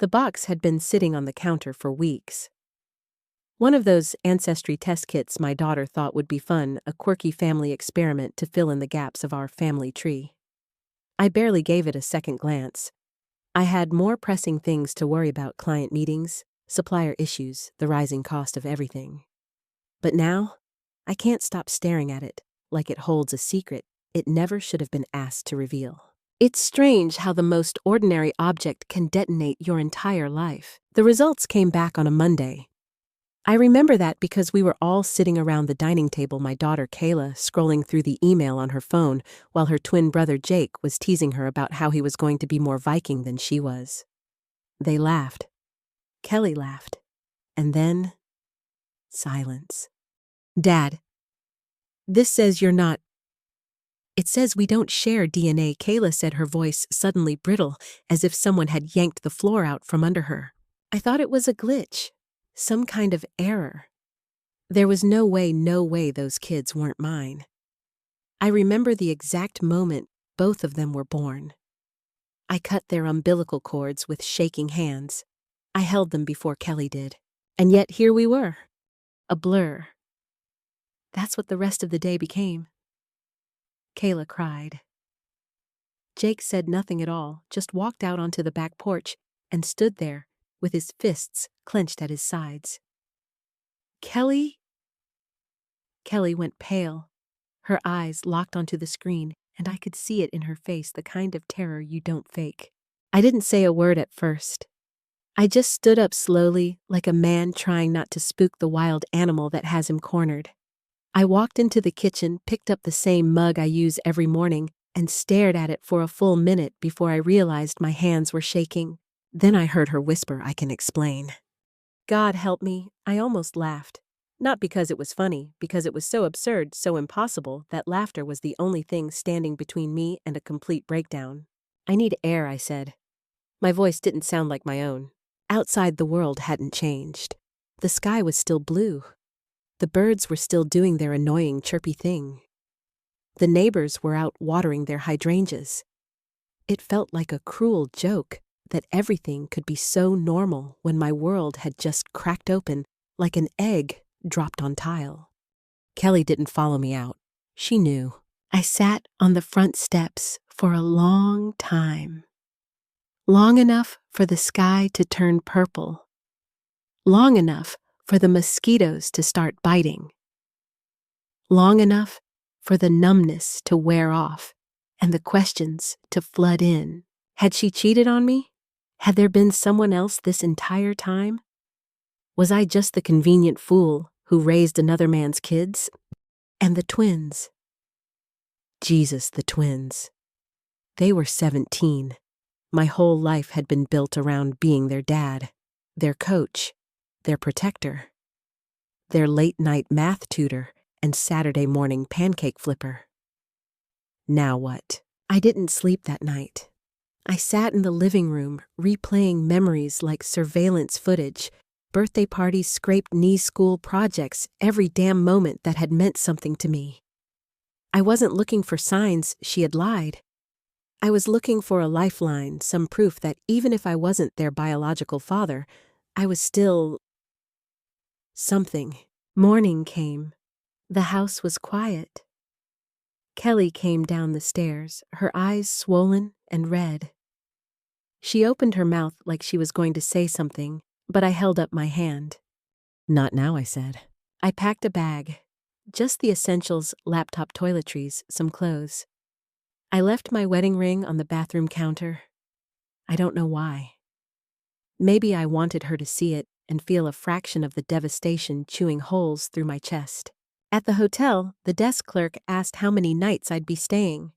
The box had been sitting on the counter for weeks. One of those ancestry test kits my daughter thought would be fun, a quirky family experiment to fill in the gaps of our family tree. I barely gave it a second glance. I had more pressing things to worry about: client meetings, supplier issues, the rising cost of everything. But now, I can't stop staring at it, like it holds a secret it never should have been asked to reveal. It's strange how the most ordinary object can detonate your entire life. The results came back on a Monday. I remember that because we were all sitting around the dining table, my daughter Kayla scrolling through the email on her phone while her twin brother Jake was teasing her about how he was going to be more Viking than she was. They laughed. Kelly laughed. And then, silence. "Dad, this says you're not..." "It says we don't share DNA," Kayla said, her voice suddenly brittle, as if someone had yanked the floor out from under her. I thought it was a glitch. Some kind of error. There was no way those kids weren't mine. I remember the exact moment both of them were born. I cut their umbilical cords with shaking hands. I held them before Kelly did. And yet here we were. A blur. That's what the rest of the day became. Kayla cried. Jake said nothing at all, just walked out onto the back porch and stood there, with his fists clenched at his sides. Kelly went pale. Her eyes locked onto the screen, and I could see it in her face, the kind of terror you don't fake. I didn't say a word at first. I just stood up slowly, like a man trying not to spook the wild animal that has him cornered. I walked into the kitchen, picked up the same mug I use every morning, and stared at it for a full minute before I realized my hands were shaking. Then I heard her whisper, "I can explain." God help me, I almost laughed. Not because it was funny, because it was so absurd, so impossible, that laughter was the only thing standing between me and a complete breakdown. "I need air," I said. My voice didn't sound like my own. Outside, the world hadn't changed. The sky was still blue. The birds were still doing their annoying chirpy thing. The neighbors were out watering their hydrangeas. It felt like a cruel joke that everything could be so normal when my world had just cracked open like an egg dropped on tile. Kelly didn't follow me out. She knew. I sat on the front steps for a long time. Long enough for the sky to turn purple. Long enough for the mosquitoes to start biting. Long enough for the numbness to wear off and the questions to flood in. Had she cheated on me? Had there been someone else this entire time? Was I just the convenient fool who raised another man's kids? And the twins. Jesus, the twins. They were 17. My whole life had been built around being their dad, their coach, their protector, their late-night math tutor and Saturday morning pancake flipper. Now what? I didn't sleep that night. I sat in the living room, replaying memories like surveillance footage, birthday parties, scraped knee school projects, every damn moment that had meant something to me. I wasn't looking for signs she had lied. I was looking for a lifeline, some proof that even if I wasn't their biological father, I was still... something. Morning came. The house was quiet. Kelly came down the stairs, her eyes swollen and red. She opened her mouth like she was going to say something, but I held up my hand. "Not now," I said. I packed a bag. Just the essentials: laptop, toiletries, some clothes. I left my wedding ring on the bathroom counter. I don't know why. Maybe I wanted her to see it and feel a fraction of the devastation chewing holes through my chest. At the hotel, the desk clerk asked how many nights I'd be staying.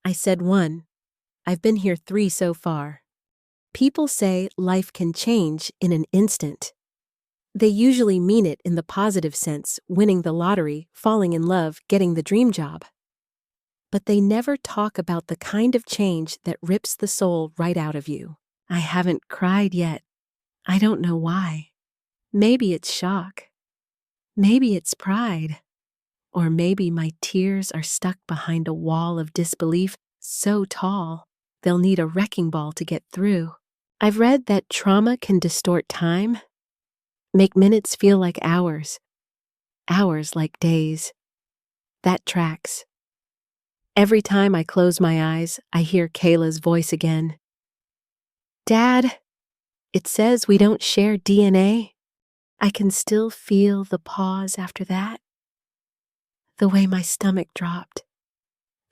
I said 1. I've been here 3 so far. People say life can change in an instant. They usually mean it in the positive sense: winning the lottery, falling in love, getting the dream job. But they never talk about the kind of change that rips the soul right out of you. I haven't cried yet. I don't know why. Maybe it's shock. Maybe it's pride. Or maybe my tears are stuck behind a wall of disbelief so tall they'll need a wrecking ball to get through. I've read that trauma can distort time, make minutes feel like hours, hours like days. That tracks. Every time I close my eyes, I hear Kayla's voice again. Dad, it says we don't share DNA. I can still feel the pause after that. The way my stomach dropped.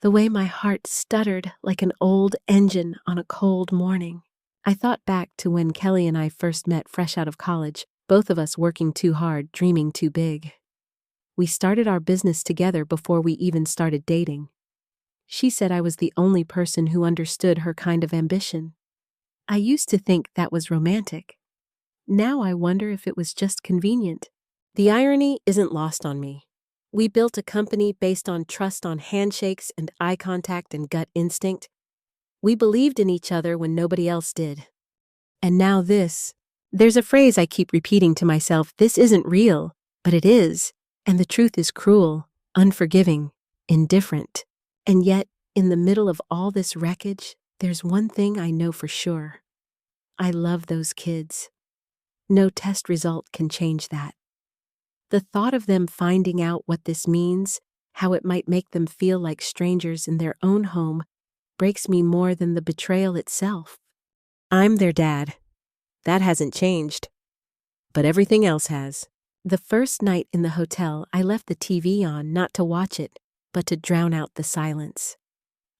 The way my heart stuttered like an old engine on a cold morning. I thought back to when Kelly and I first met fresh out of college, both of us working too hard, dreaming too big. We started our business together before we even started dating. She said I was the only person who understood her kind of ambition. I used to think that was romantic. Now I wonder if it was just convenient. The irony isn't lost on me. We built a company based on trust on handshakes and eye contact and gut instinct. We believed in each other when nobody else did. And now this. There's a phrase I keep repeating to myself, this isn't real, but it is. And the truth is cruel, unforgiving, indifferent. And yet, in the middle of all this wreckage, there's one thing I know for sure. I love those kids. No test result can change that. The thought of them finding out what this means, how it might make them feel like strangers in their own home, breaks me more than the betrayal itself. I'm their dad. That hasn't changed. But everything else has. The first night in the hotel, I left the TV on not to watch it, but to drown out the silence.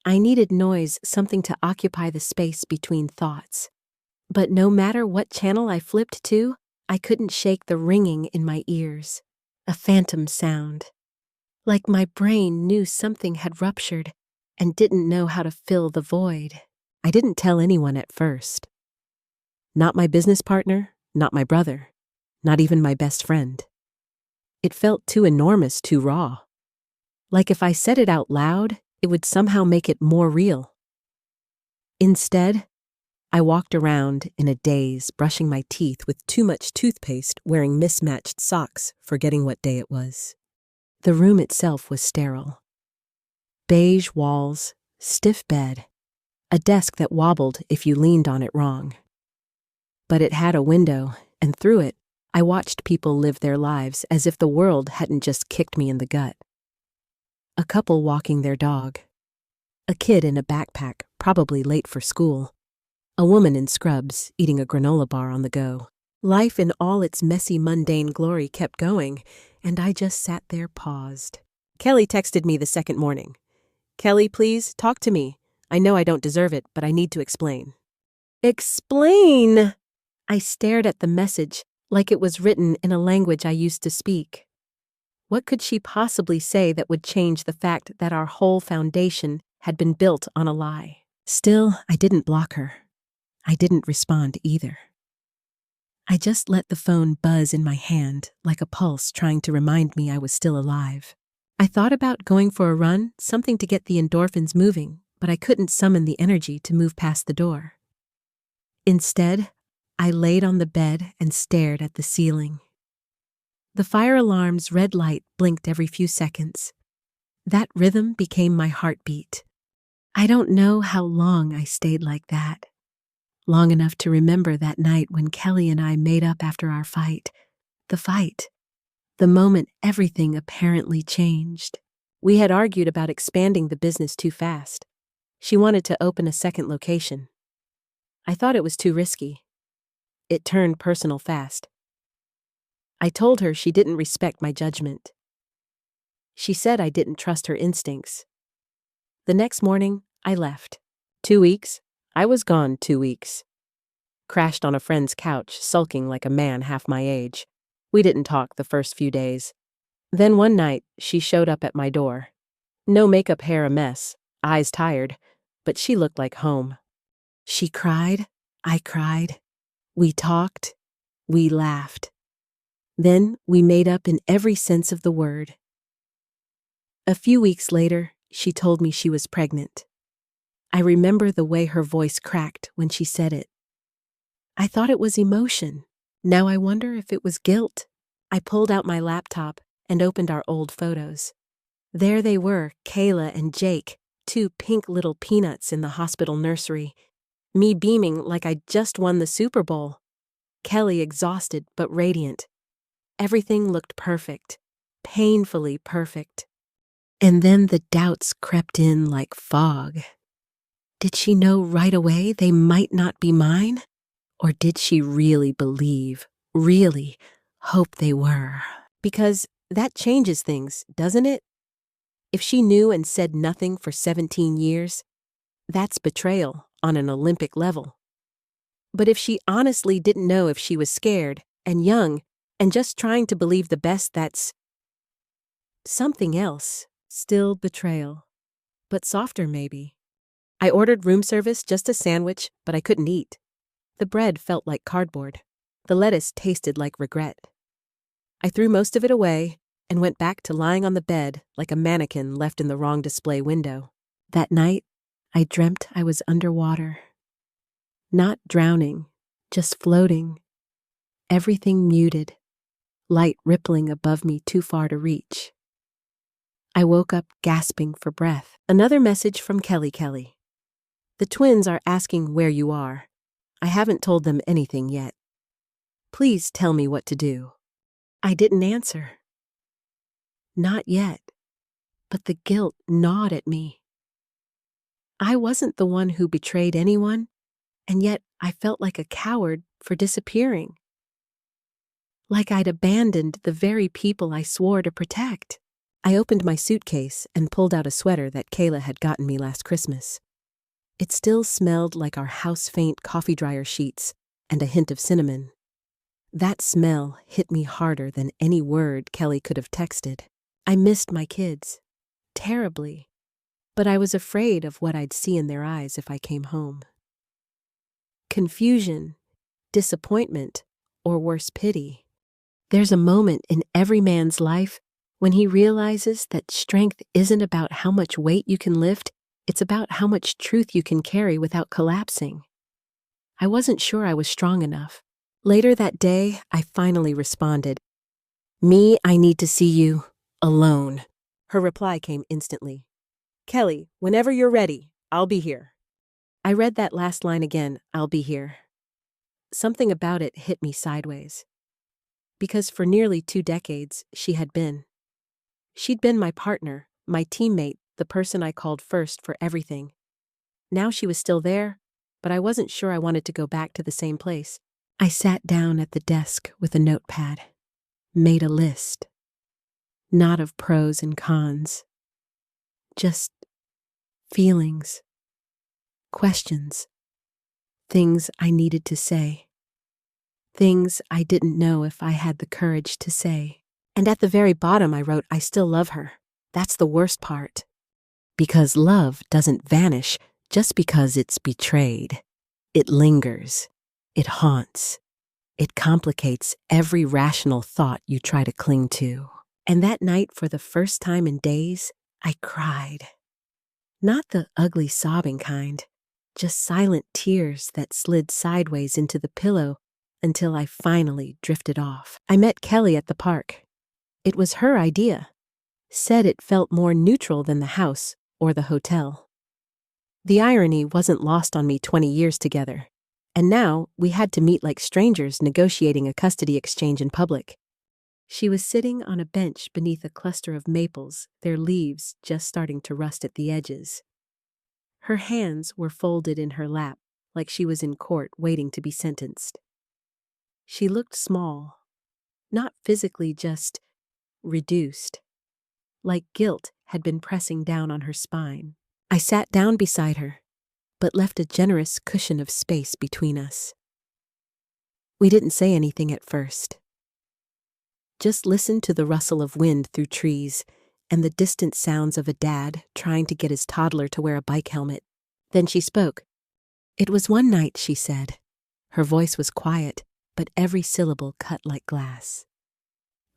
I needed noise, something to occupy the space between thoughts. But no matter what channel I flipped to, I couldn't shake the ringing in my ears. A phantom sound. Like my brain knew something had ruptured and didn't know how to fill the void. I didn't tell anyone at first. Not my business partner, not my brother, not even my best friend. It felt too enormous, too raw. Like if I said it out loud, it would somehow make it more real. Instead, I walked around in a daze, brushing my teeth with too much toothpaste, wearing mismatched socks, forgetting what day it was. The room itself was sterile. Beige walls, stiff bed, a desk that wobbled if you leaned on it wrong. But it had a window, and through it, I watched people live their lives as if the world hadn't just kicked me in the gut. A couple walking their dog. A kid in a backpack, probably late for school. A woman in scrubs, eating a granola bar on the go. Life in all its messy, mundane glory kept going, and I just sat there paused. Kelly texted me the second morning. Kelly, please, talk to me. I know I don't deserve it, but I need to explain. Explain! I stared at the message like it was written in a language I used to speak. What could she possibly say that would change the fact that our whole foundation had been built on a lie? Still, I didn't block her. I didn't respond either. I just let the phone buzz in my hand like a pulse trying to remind me I was still alive. I thought about going for a run, something to get the endorphins moving, but I couldn't summon the energy to move past the door. Instead, I laid on the bed and stared at the ceiling. The fire alarm's red light blinked every few seconds. That rhythm became my heartbeat. I don't know how long I stayed like that. Long enough to remember that night when Kelly and I made up after our fight. The fight. The moment everything apparently changed. We had argued about expanding the business too fast. She wanted to open a second location. I thought it was too risky. It turned personal fast. I told her she didn't respect my judgment. She said I didn't trust her instincts. The next morning, I left. 2 weeks. I was gone 2 weeks. Crashed on a friend's couch, sulking like a man half my age. We didn't talk the first few days. Then one night, she showed up at my door. No makeup, hair a mess, eyes tired, but she looked like home. She cried, I cried. We talked, we laughed. Then we made up in every sense of the word. A few weeks later, she told me she was pregnant. I remember the way her voice cracked when she said it. I thought it was emotion. Now I wonder if it was guilt. I pulled out my laptop and opened our old photos. There they were, Kayla and Jake, 2 pink little peanuts in the hospital nursery. Me beaming like I'd just won the Super Bowl. Kelly exhausted but radiant. Everything looked perfect. Painfully perfect. And then the doubts crept in like fog. Did she know right away they might not be mine? Or did she really believe, really hope they were? Because that changes things, doesn't it? If she knew and said nothing for 17 years, that's betrayal on an Olympic level. But if she honestly didn't know if she was scared and young and just trying to believe the best, that's something else. Still betrayal. But softer, maybe. I ordered room service, just a sandwich, but I couldn't eat. The bread felt like cardboard. The lettuce tasted like regret. I threw most of it away and went back to lying on the bed like a mannequin left in the wrong display window. That night, I dreamt I was underwater. Not drowning, just floating. Everything muted, light rippling above me too far to reach. I woke up gasping for breath. Another message from Kelly. The twins are asking where you are. I haven't told them anything yet. Please tell me what to do. I didn't answer. Not yet. But the guilt gnawed at me. I wasn't the one who betrayed anyone, and yet I felt like a coward for disappearing. Like I'd abandoned the very people I swore to protect. I opened my suitcase and pulled out a sweater that Kayla had gotten me last Christmas. It still smelled like our house-faint coffee dryer sheets and a hint of cinnamon. That smell hit me harder than any word Kelly could have texted. I missed my kids. Terribly. But I was afraid of what I'd see in their eyes if I came home. Confusion, disappointment, or worse, pity. There's a moment in every man's life when he realizes that strength isn't about how much weight you can lift, it's about how much truth you can carry without collapsing. I wasn't sure I was strong enough. Later that day, I finally responded. I need to see you alone. Her reply came instantly. Kelly, whenever you're ready, I'll be here. I read that last line again, I'll be here. Something about it hit me sideways. Because for nearly 2 decades, she had been. She'd been my partner, my teammate, the person I called first for everything. Now she was still there, but I wasn't sure I wanted to go back to the same place. I sat down at the desk with a notepad, made a list. Not of pros and cons, just feelings, questions, things I needed to say, things I didn't know if I had the courage to say. And at the very bottom I wrote, I still love her. That's the worst part. Because love doesn't vanish just because it's betrayed. It lingers. It haunts. It complicates every rational thought you try to cling to. And that night, for the first time in days, I cried. Not the ugly sobbing kind, just silent tears that slid sideways into the pillow until I finally drifted off. I met Kelly at the park. It was her idea. Said it felt more neutral than the house or the hotel. The irony wasn't lost on me 20 years together, and now we had to meet like strangers negotiating a custody exchange in public. She was sitting on a bench beneath a cluster of maples, their leaves just starting to rust at the edges. Her hands were folded in her lap, like she was in court waiting to be sentenced. She looked small, not physically, just reduced, like guilt had been pressing down on her spine. I sat down beside her, but left a generous cushion of space between us. We didn't say anything at first. Just listened to the rustle of wind through trees and the distant sounds of a dad trying to get his toddler to wear a bike helmet. Then she spoke. It was one night, she said. Her voice was quiet, but every syllable cut like glass.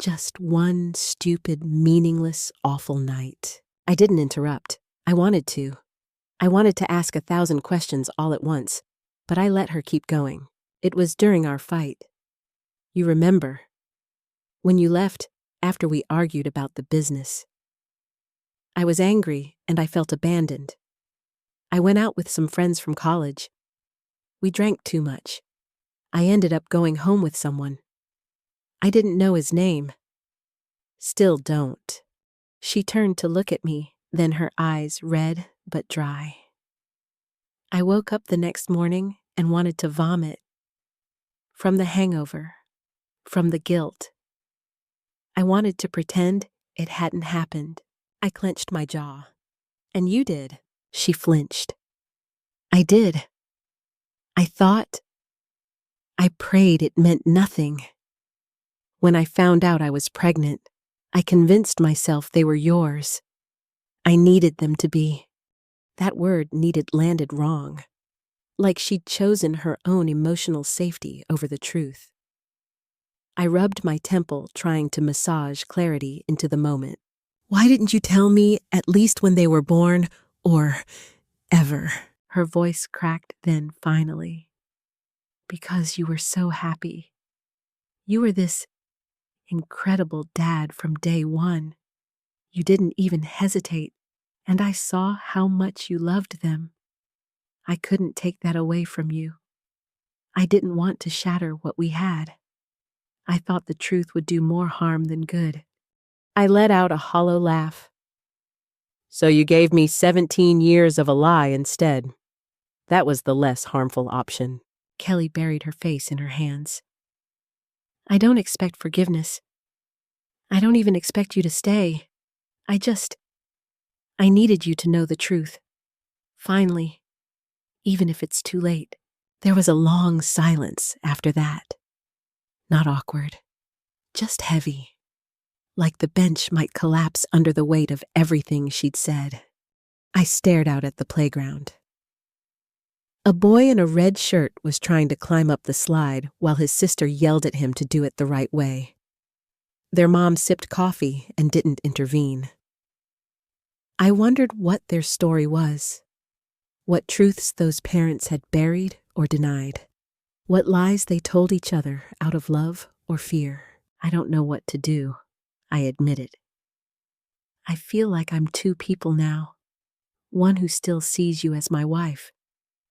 Just one stupid, meaningless, awful night. I didn't interrupt. I wanted to. I wanted to ask 1,000 questions all at once, but I let her keep going. It was during our fight. You remember, when you left after we argued about the business. I was angry and I felt abandoned. I went out with some friends from college. We drank too much. I ended up going home with someone. I didn't know his name. Still don't. She turned to look at me, then her eyes red but dry. I woke up the next morning and wanted to vomit. From the hangover, from the guilt. I wanted to pretend it hadn't happened. I clenched my jaw. And you did. She flinched. I did. I prayed it meant nothing. When I found out I was pregnant, I convinced myself they were yours. I needed them to be. That word needed landed wrong. Like she'd chosen her own emotional safety over the truth. I rubbed my temple, trying to massage clarity into the moment. Why didn't you tell me at least when they were born, or ever? Her voice cracked then finally. Because you were so happy. You were this incredible dad from day one. You didn't even hesitate, and I saw how much you loved them. I couldn't take that away from you. I didn't want to shatter what we had. I thought the truth would do more harm than good. I let out a hollow laugh. So you gave me 17 years of a lie instead. That was the less harmful option. Kelly buried her face in her hands. I don't expect forgiveness. I don't even expect you to stay. I needed you to know the truth. Finally, even if it's too late. There was a long silence after that. Not awkward, just heavy. Like the bench might collapse under the weight of everything she'd said. I stared out at the playground. A boy in a red shirt was trying to climb up the slide while his sister yelled at him to do it the right way. Their mom sipped coffee and didn't intervene. I wondered what their story was, what truths those parents had buried or denied, what lies they told each other out of love or fear. I don't know what to do, I admitted. I feel like I'm two people now, one who still sees you as my wife,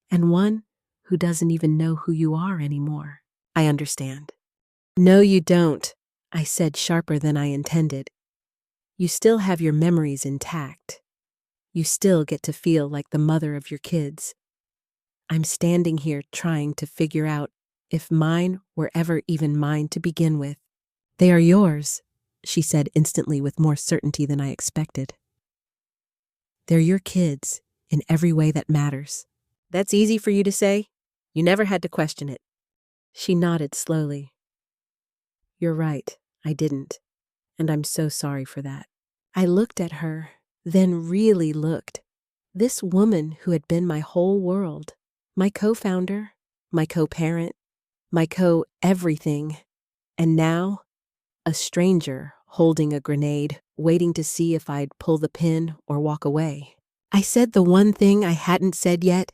and one who doesn't even know who you are anymore. I understand. No, you don't, I said sharper than I intended. You still have your memories intact. You still get to feel like the mother of your kids. I'm standing here trying to figure out if mine were ever even mine to begin with. They are yours, she said instantly with more certainty than I expected. They're your kids in every way that matters. That's easy for you to say. You never had to question it. She nodded slowly. You're right, I didn't, and I'm so sorry for that. I looked at her, then really looked. This woman who had been my whole world, my co-founder, my co-parent, my co-everything, and now a stranger holding a grenade, waiting to see if I'd pull the pin or walk away. I said the one thing I hadn't said yet.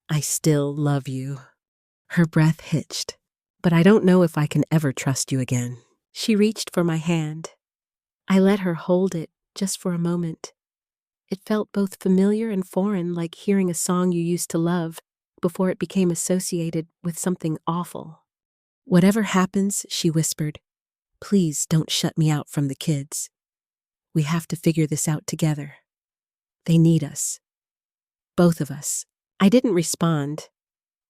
I still love you. Her breath hitched. But I don't know if I can ever trust you again. She reached for my hand. I let her hold it just for a moment. It felt both familiar and foreign, like hearing a song you used to love before it became associated with something awful. Whatever happens, she whispered, please don't shut me out from the kids. We have to figure this out together. They need us. Both of us. I didn't respond,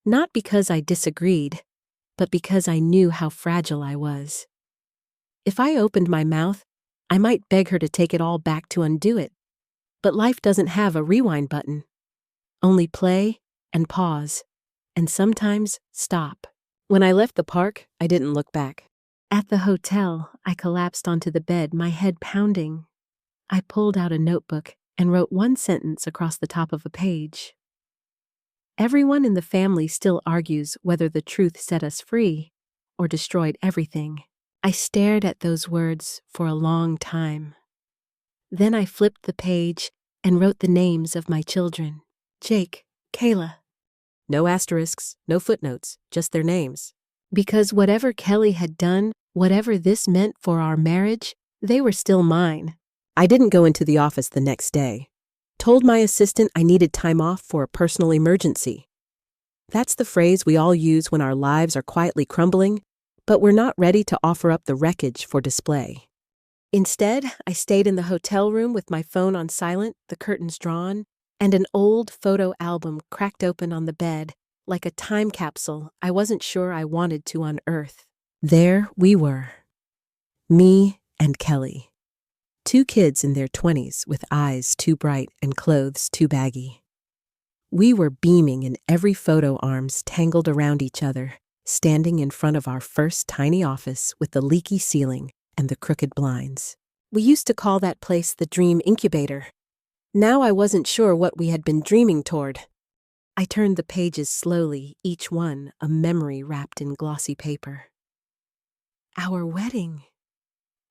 not because I disagreed, but because I knew how fragile I was. If I opened my mouth, I might beg her to take it all back to undo it. But life doesn't have a rewind button. Only play and pause, and sometimes stop. When I left the park, I didn't look back. At the hotel, I collapsed onto the bed, my head pounding. I pulled out a notebook and wrote one sentence across the top of a page. Everyone in the family still argues whether the truth set us free or destroyed everything. I stared at those words for a long time. Then I flipped the page and wrote the names of my children. Jake, Kayla. No asterisks, no footnotes, just their names. Because whatever Kelly had done, whatever this meant for our marriage, they were still mine. I didn't go into the office the next day. Told my assistant I needed time off for a personal emergency. That's the phrase we all use when our lives are quietly crumbling, but we're not ready to offer up the wreckage for display. Instead, I stayed in the hotel room with my phone on silent, the curtains drawn, and an old photo album cracked open on the bed, like a time capsule I wasn't sure I wanted to unearth. There we were, me and Kelly. Two kids in their 20s with eyes too bright and clothes too baggy. We were beaming in every photo, arms tangled around each other, standing in front of our first tiny office with the leaky ceiling and the crooked blinds. We used to call that place the dream incubator. Now I wasn't sure what we had been dreaming toward. I turned the pages slowly, each one a memory wrapped in glossy paper. Our wedding.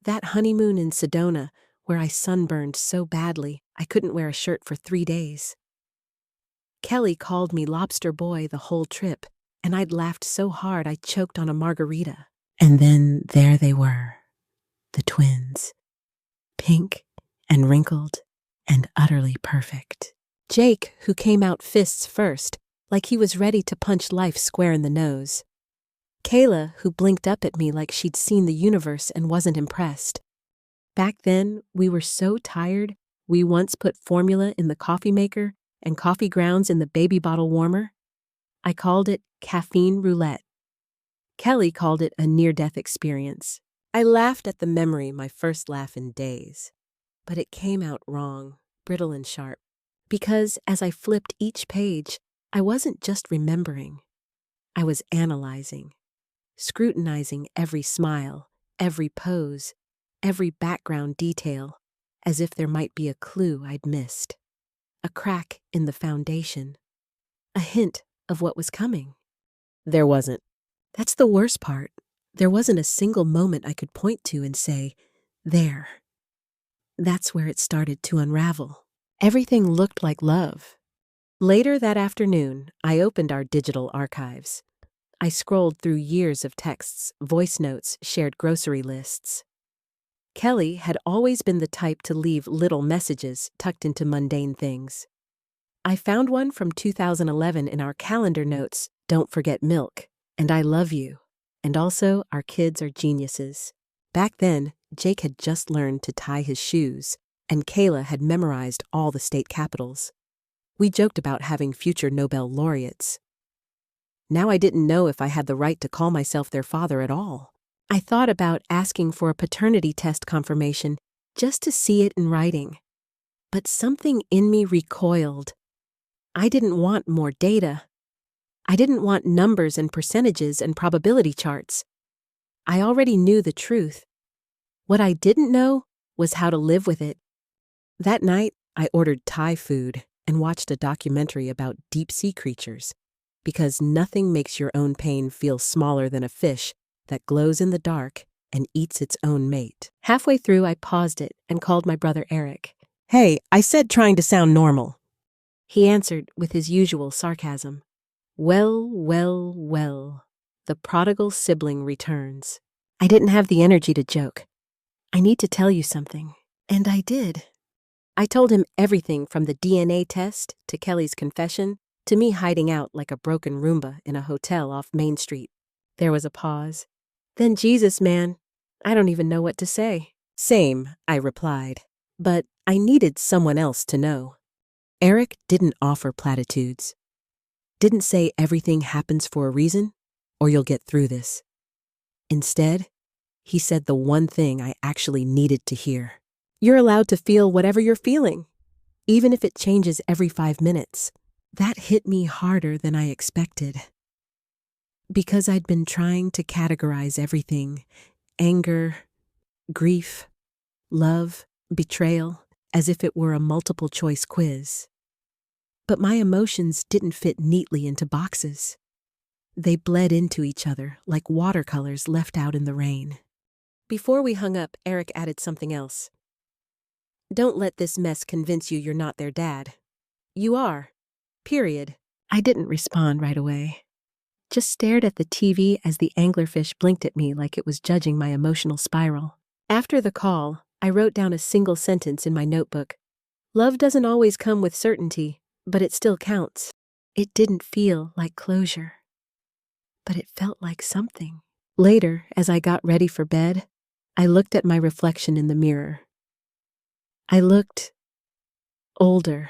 That honeymoon in Sedona, where I sunburned so badly I couldn't wear a shirt for 3 days. Kelly called me lobster boy the whole trip, and I'd laughed so hard I choked on a margarita. And then there they were, the twins, pink and wrinkled and utterly perfect. Jake, who came out fists first, like he was ready to punch life square in the nose. Kayla, who blinked up at me like she'd seen the universe and wasn't impressed. Back then, we were so tired, we once put formula in the coffee maker and coffee grounds in the baby bottle warmer. I called it caffeine roulette. Kelly called it a near-death experience. I laughed at the memory, my first laugh in days. But it came out wrong, brittle and sharp. Because as I flipped each page, I wasn't just remembering. I was analyzing, scrutinizing every smile, every pose, every background detail, as if there might be a clue I'd missed. A crack in the foundation. A hint of what was coming. There wasn't. That's the worst part. There wasn't a single moment I could point to and say, there. That's where it started to unravel. Everything looked like love. Later that afternoon, I opened our digital archives. I scrolled through years of texts, voice notes, shared grocery lists. Kelly had always been the type to leave little messages tucked into mundane things. I found one from 2011 in our calendar notes, "Don't forget milk," and "I love you," and also "Our kids are geniuses." Back then, Jake had just learned to tie his shoes, and Kayla had memorized all the state capitals. We joked about having future Nobel laureates. Now I didn't know if I had the right to call myself their father at all. I thought about asking for a paternity test confirmation just to see it in writing. But something in me recoiled. I didn't want more data. I didn't want numbers and percentages and probability charts. I already knew the truth. What I didn't know was how to live with it. That night, I ordered Thai food and watched a documentary about deep-sea creatures, because nothing makes your own pain feel smaller than a fish that glows in the dark and eats its own mate. Halfway through, I paused it and called my brother Eric. "Hey, I said trying to sound normal." He answered with his usual sarcasm. Well, well, well. The prodigal sibling returns. I didn't have the energy to joke. "I need to tell you something." And I did. I told him everything from the DNA test to Kelly's confession to me hiding out like a broken Roomba in a hotel off Main Street. There was a pause. "Then Jesus, man, I don't even know what to say." "Same," I replied. But I needed someone else to know. Eric didn't offer platitudes. Didn't say everything happens for a reason, or you'll get through this. Instead, he said the one thing I actually needed to hear. You're allowed to feel whatever you're feeling, even if it changes every 5 minutes. That hit me harder than I expected. Because I'd been trying to categorize everything, anger, grief, love, betrayal, as if it were a multiple-choice quiz. But my emotions didn't fit neatly into boxes. They bled into each other like watercolors left out in the rain. Before we hung up, Eric added something else. "Don't let this mess convince you you're not their dad. You are. Period." I didn't respond right away. Just stared at the TV as the anglerfish blinked at me like it was judging my emotional spiral. After the call, I wrote down a single sentence in my notebook. Love doesn't always come with certainty, but it still counts. It didn't feel like closure, but it felt like something. Later, as I got ready for bed, I looked at my reflection in the mirror. I looked older,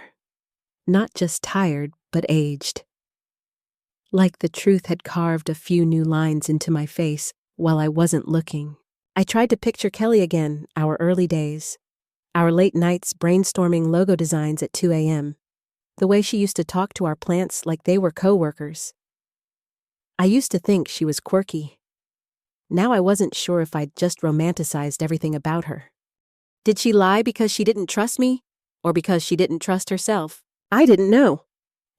not just tired, but aged. Like the truth had carved a few new lines into my face while I wasn't looking. I tried to picture Kelly again, our early days, our late nights brainstorming logo designs at 2 a.m., the way she used to talk to our plants like they were co-workers. I used to think she was quirky. Now I wasn't sure if I'd just romanticized everything about her. Did she lie because she didn't trust me, or because she didn't trust herself? I didn't know.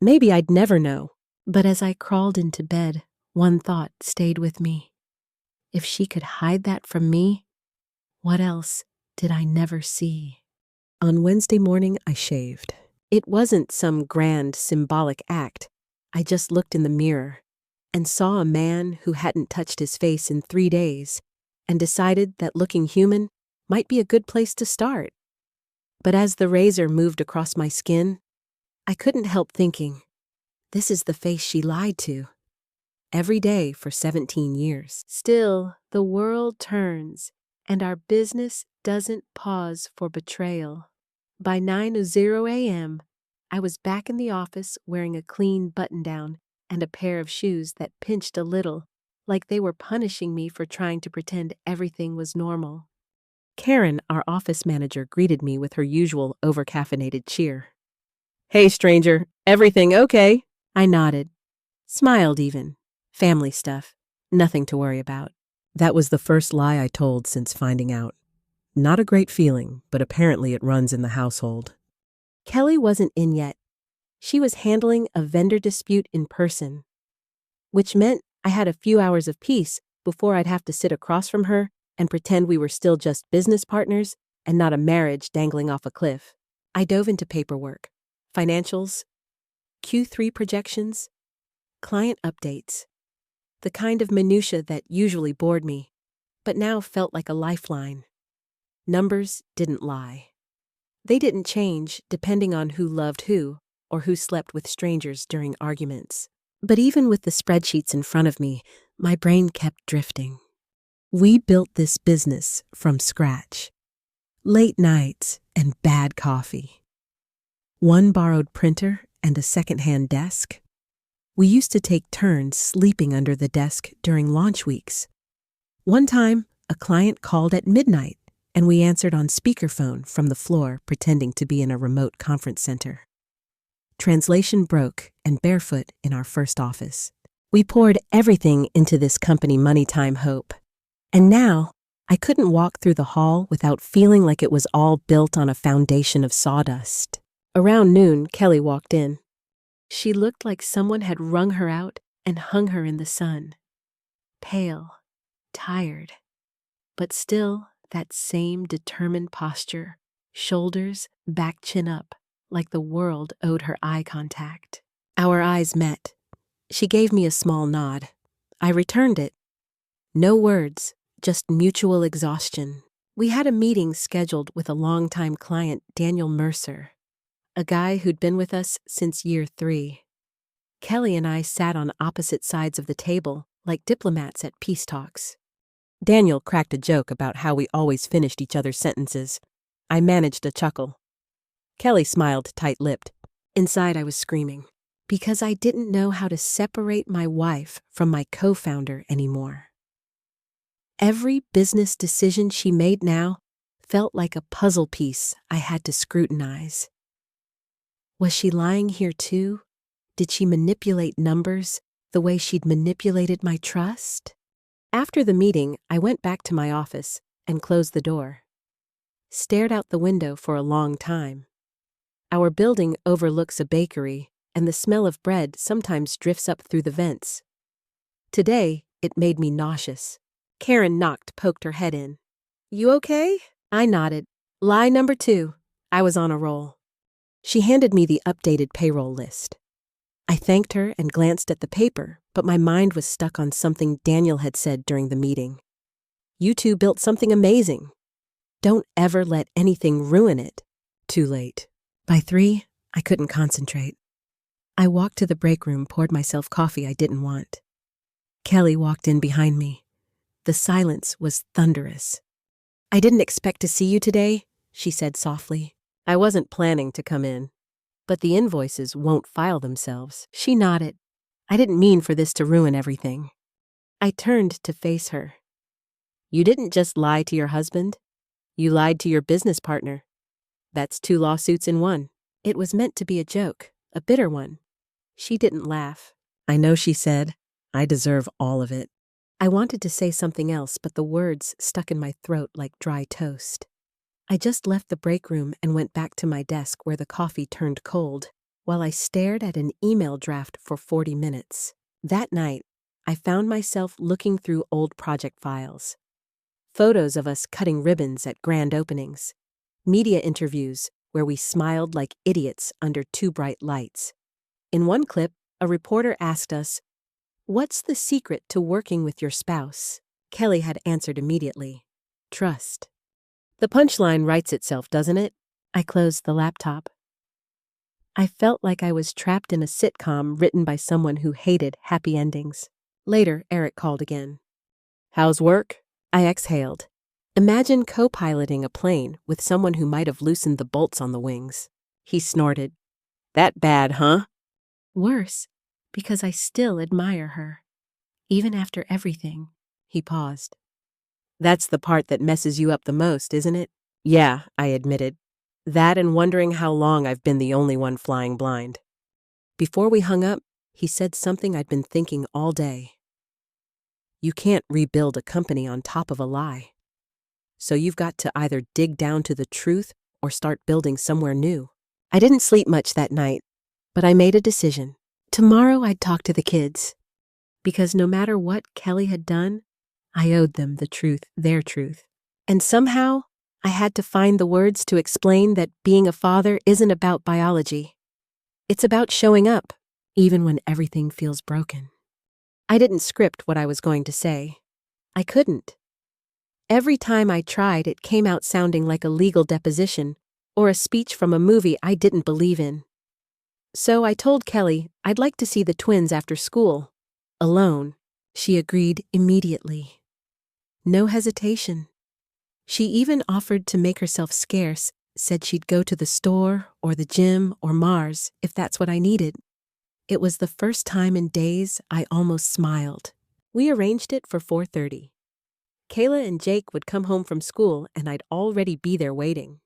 Maybe I'd never know. But as I crawled into bed, one thought stayed with me. If she could hide that from me, what else did I never see? On Wednesday morning, I shaved. It wasn't some grand, symbolic act. I just looked in the mirror and saw a man who hadn't touched his face in 3 days and decided that looking human might be a good place to start. But as the razor moved across my skin, I couldn't help thinking, this is the face she lied to. Every day for 17 years. Still, the world turns, and our business doesn't pause for betrayal. By 9:00 a.m., I was back in the office wearing a clean button-down and a pair of shoes that pinched a little, like they were punishing me for trying to pretend everything was normal. Karen, our office manager, greeted me with her usual over-caffeinated cheer. "Hey, stranger, everything okay?" I nodded, smiled even. Family stuff, nothing to worry about. That was the first lie I told since finding out. Not a great feeling, but apparently it runs in the household. Kelly wasn't in yet. She was handling a vendor dispute in person, which meant I had a few hours of peace before I'd have to sit across from her and pretend we were still just business partners and not a marriage dangling off a cliff. I dove into paperwork, financials, Q3 projections, client updates, the kind of minutia that usually bored me, but now felt like a lifeline. Numbers didn't lie. They didn't change depending on who loved who or who slept with strangers during arguments. But even with the spreadsheets in front of me, my brain kept drifting. We built this business from scratch. Late nights and bad coffee. One borrowed printer and a secondhand desk. We used to take turns sleeping under the desk during launch weeks. One time, a client called at midnight, and we answered on speakerphone from the floor, pretending to be in a remote conference center. Translation broke, and barefoot in our first office. We poured everything into this company money time hope. And now, I couldn't walk through the hall without feeling like it was all built on a foundation of sawdust. Around noon, Kelly walked in. She looked like someone had wrung her out and hung her in the sun. Pale, tired, but still that same determined posture, shoulders back, chin up, like the world owed her eye contact. Our eyes met. She gave me a small nod. I returned it. No words, just mutual exhaustion. We had a meeting scheduled with a longtime client, Daniel Mercer, a guy who'd been with us since year 3. Kelly and I sat on opposite sides of the table, like diplomats at peace talks. Daniel cracked a joke about how we always finished each other's sentences. I managed a chuckle. Kelly smiled tight-lipped. Inside I was screaming, because I didn't know how to separate my wife from my co-founder anymore. Every business decision she made now felt like a puzzle piece I had to scrutinize. Was she lying here too? Did she manipulate numbers the way she'd manipulated my trust? After the meeting, I went back to my office and closed the door. Stared out the window for a long time. Our building overlooks a bakery, and the smell of bread sometimes drifts up through the vents. Today, it made me nauseous. Karen knocked, poked her head in. "You okay?" I nodded. Lie number 2. I was on a roll. She handed me the updated payroll list. I thanked her and glanced at the paper, but my mind was stuck on something Daniel had said during the meeting. "You two built something amazing. Don't ever let anything ruin it." Too late. By 3, I couldn't concentrate. I walked to the break room, poured myself coffee I didn't want. Kelly walked in behind me. The silence was thunderous. "I didn't expect to see you today," she said softly. "I wasn't planning to come in. But the invoices won't file themselves." She nodded. "I didn't mean for this to ruin everything." I turned to face her. "You didn't just lie to your husband. You lied to your business partner. That's 2 lawsuits in one." It was meant to be a joke, a bitter one. She didn't laugh. "I know," she said. "I deserve all of it." I wanted to say something else, but the words stuck in my throat like dry toast. I just left the break room and went back to my desk where the coffee turned cold, while I stared at an email draft for 40 minutes. That night, I found myself looking through old project files. Photos of us cutting ribbons at grand openings. Media interviews where we smiled like idiots under 2 bright lights. In one clip, a reporter asked us, "What's the secret to working with your spouse?" Kelly had answered immediately, "Trust." The punchline writes itself, doesn't it? I closed the laptop. I felt like I was trapped in a sitcom written by someone who hated happy endings. Later, Eric called again. "How's work?" I exhaled. Imagine co-piloting a plane with someone who might have loosened the bolts on the wings. He snorted. "That bad, huh?" "Worse, because I still admire her. Even after everything." He paused. "That's the part that messes you up the most, isn't it?" "Yeah," I admitted. "That and wondering how long I've been the only one flying blind." Before we hung up, he said something I'd been thinking all day. "You can't rebuild a company on top of a lie. So you've got to either dig down to the truth or start building somewhere new." I didn't sleep much that night, but I made a decision. Tomorrow I'd talk to the kids. Because no matter what Kelly had done, I owed them the truth, their truth. And somehow, I had to find the words to explain that being a father isn't about biology. It's about showing up, even when everything feels broken. I didn't script what I was going to say. I couldn't. Every time I tried, it came out sounding like a legal deposition or a speech from a movie I didn't believe in. So I told Kelly I'd like to see the twins after school. Alone. She agreed immediately. No hesitation. She even offered to make herself scarce, said she'd go to the store or the gym or Mars if that's what I needed. It was the first time in days I almost smiled. We arranged it for 4:30. Kayla and Jake would come home from school and I'd already be there waiting.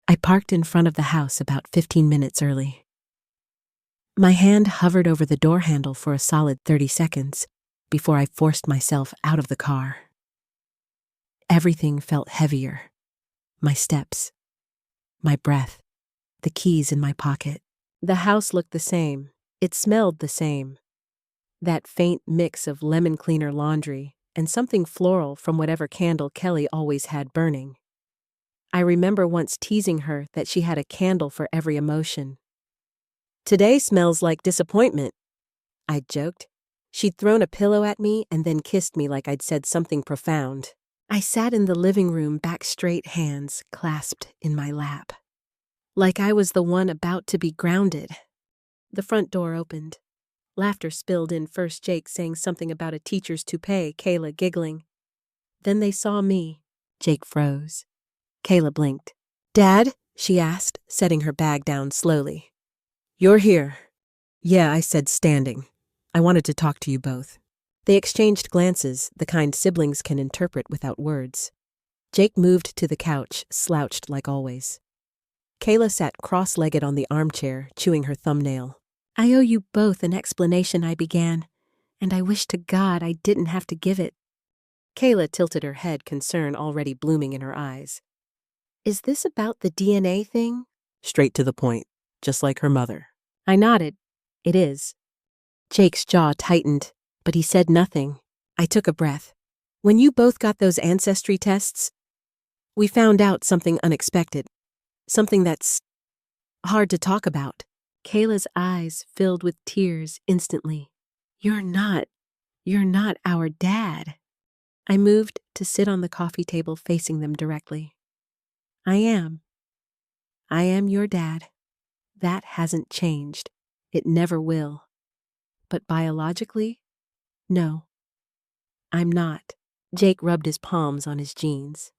I parked in front of the house about 15 minutes early. My hand hovered over the door handle for a solid 30 seconds before I forced myself out of the car. Everything felt heavier. My steps, my breath, the keys in my pocket. The house looked the same. It smelled the same. That faint mix of lemon cleaner laundry and something floral from whatever candle Kelly always had burning. I remember once teasing her that she had a candle for every emotion. "Today smells like disappointment," I joked. She'd thrown a pillow at me and then kissed me like I'd said something profound. I sat in the living room, back straight, hands clasped in my lap. Like I was the one about to be grounded. The front door opened. Laughter spilled in, first Jake saying something about a teacher's toupee, Kayla giggling. Then they saw me. Jake froze. Kayla blinked. "Dad?" she asked, setting her bag down slowly. "You're here." "Yeah," I said, standing. "I wanted to talk to you both." They exchanged glances, the kind siblings can interpret without words. Jake moved to the couch, slouched like always. Kayla sat cross-legged on the armchair, chewing her thumbnail. "I owe you both an explanation," I began, "and I wish to God I didn't have to give it." Kayla tilted her head, concern already blooming in her eyes. "Is this about the DNA thing?" Straight to the point, just like her mother. I nodded. "It is." Jake's jaw tightened, but he said nothing. I took a breath. "When you both got those ancestry tests, we found out something unexpected. Something that's hard to talk about." Kayla's eyes filled with tears instantly. You're not our dad." I moved to sit on the coffee table facing them directly. I am your dad. That hasn't changed. It never will. But biologically, no, I'm not. Jake rubbed his palms on his jeans.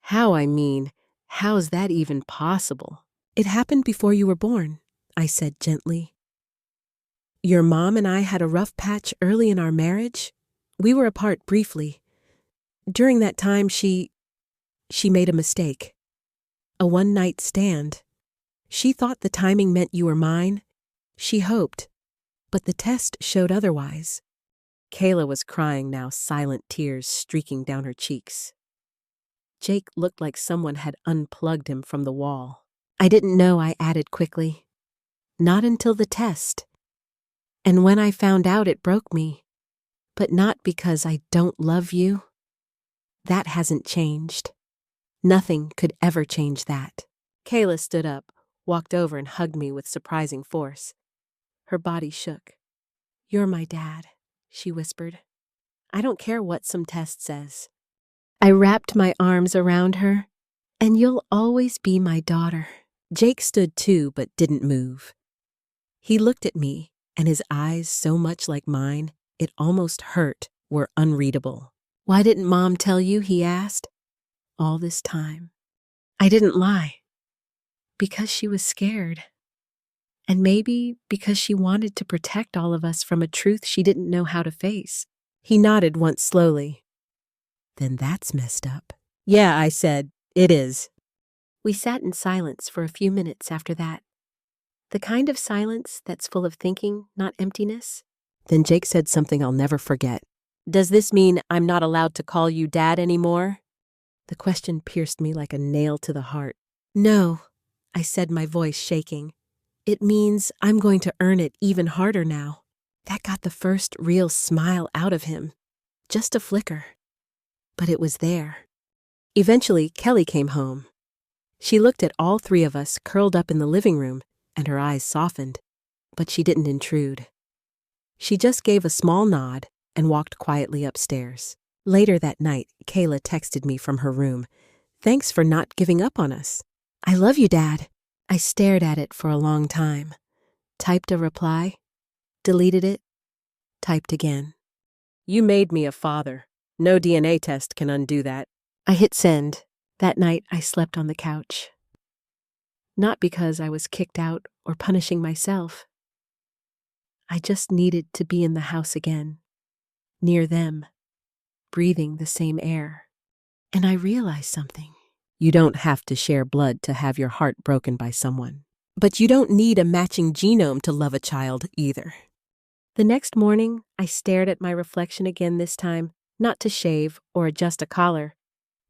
How's that even possible? It happened before you were born, I said gently. Your mom and I had a rough patch early in our marriage. We were apart briefly. During that time, she made a mistake. A one-night stand. She thought the timing meant you were mine. She hoped. But the test showed otherwise. Kayla was crying now, silent tears streaking down her cheeks. Jake looked like someone had unplugged him from the wall. I didn't know, I added quickly. Not until the test. And when I found out, it broke me. But not because I don't love you. That hasn't changed. Nothing could ever change that. Kayla stood up, walked over and hugged me with surprising force. Her body shook. You're my dad, she whispered. I don't care what some test says. I wrapped my arms around her. And you'll always be my daughter. Jake stood too, but didn't move. He looked at me, and his eyes, so much like mine, it almost hurt, were unreadable. Why didn't Mom tell you, he asked. All this time. I didn't lie. Because she was scared. And maybe because she wanted to protect all of us from a truth she didn't know how to face. He nodded once slowly. Then that's messed up. Yeah, I said, it is. We sat in silence for a few minutes after that. The kind of silence that's full of thinking, not emptiness. Then Jake said something I'll never forget. Does this mean I'm not allowed to call you Dad anymore? The question pierced me like a nail to the heart. No, I said, my voice shaking. It means I'm going to earn it even harder now. That got the first real smile out of him. Just a flicker. But it was there. Eventually, Kelly came home. She looked at all three of us curled up in the living room, and her eyes softened, but she didn't intrude. She just gave a small nod and walked quietly upstairs. Later that night, Kayla texted me from her room. Thanks for not giving up on us. I love you, Dad. I stared at it for a long time. Typed a reply, deleted it, typed again. You made me a father. No DNA test can undo that. I hit send. That night, I slept on the couch. Not because I was kicked out or punishing myself. I just needed to be in the house again, near them, breathing the same air. And I realized something. You don't have to share blood to have your heart broken by someone. But you don't need a matching genome to love a child either. The next morning, I stared at my reflection again, this time, not to shave or adjust a collar,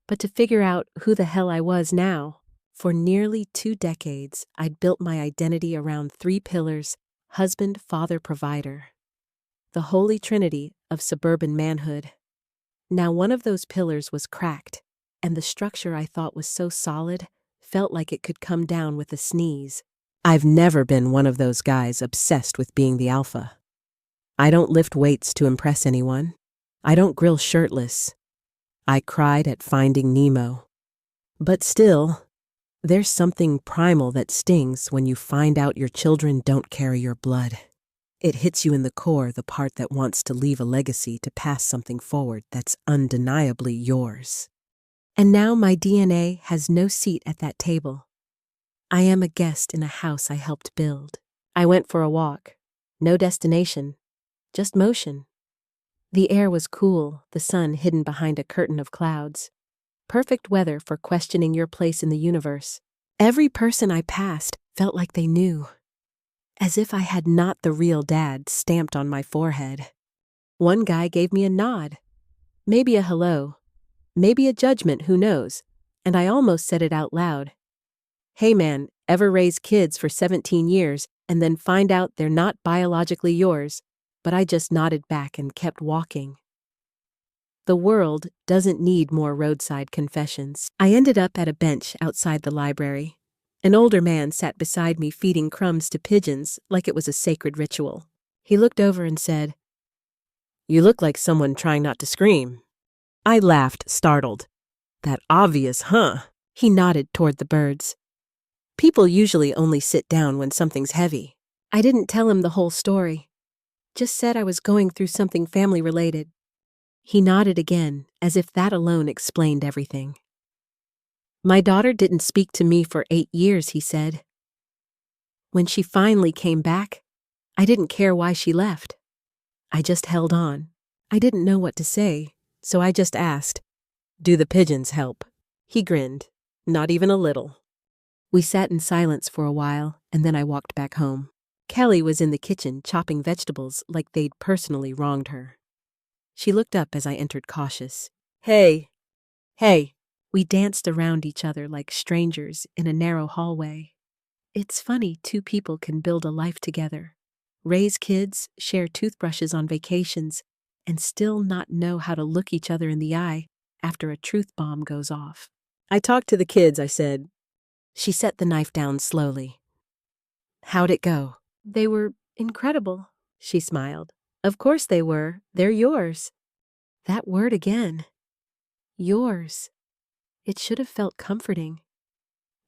but to figure out who the hell I was now. For nearly 2 decades, I'd built my identity around 3 pillars: husband, father, provider. The holy trinity of suburban manhood. Now one of those pillars was cracked, and the structure I thought was so solid felt like it could come down with a sneeze. I've never been one of those guys obsessed with being the alpha. I don't lift weights to impress anyone. I don't grill shirtless. I cried at Finding Nemo. But still, there's something primal that stings when you find out your children don't carry your blood. It hits you in the core, the part that wants to leave a legacy, to pass something forward that's undeniably yours. And now my DNA has no seat at that table. I am a guest in a house I helped build. I went for a walk. No destination, just motion. The air was cool, the sun hidden behind a curtain of clouds. Perfect weather for questioning your place in the universe. Every person I passed felt like they knew. As if I had not the real dad stamped on my forehead. One guy gave me a nod. Maybe a hello. Maybe a judgment, who knows? And I almost said it out loud. Hey man, ever raise kids for 17 years and then find out they're not biologically yours? But I just nodded back and kept walking. The world doesn't need more roadside confessions. I ended up at a bench outside the library. An older man sat beside me, feeding crumbs to pigeons like it was a sacred ritual. He looked over and said, "You look like someone trying not to scream." I laughed, startled. "That obvious, huh?" He nodded toward the birds. "People usually only sit down when something's heavy." I didn't tell him the whole story. Just said I was going through something family-related. He nodded again, as if that alone explained everything. My daughter didn't speak to me for 8 years, he said. When she finally came back, I didn't care why she left. I just held on. I didn't know what to say, so I just asked, "Do the pigeons help?" He grinned. Not even a little. We sat in silence for a while, and then I walked back home. Kelly was in the kitchen chopping vegetables like they'd personally wronged her. She looked up as I entered, cautious. Hey. We danced around each other like strangers in a narrow hallway. It's funny 2 people can build a life together, raise kids, share toothbrushes on vacations, and still not know how to look each other in the eye after a truth bomb goes off. I talked to the kids, I said. She set the knife down slowly. How'd it go? They were incredible, she smiled. Of course they were. They're yours. That word again. Yours. It should have felt comforting.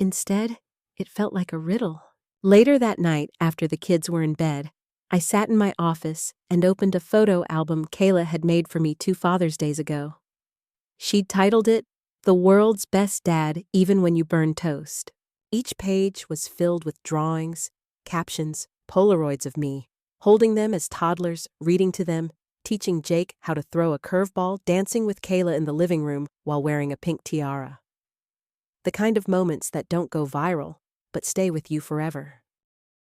Instead, it felt like a riddle. Later that night, after the kids were in bed, I sat in my office and opened a photo album Kayla had made for me 2 Father's Days ago. She'd titled it, "The World's Best Dad Even When You Burn Toast." Each page was filled with drawings, captions, Polaroids of me, holding them as toddlers, reading to them, teaching Jake how to throw a curveball, dancing with Kayla in the living room while wearing a pink tiara. The kind of moments that don't go viral, but stay with you forever.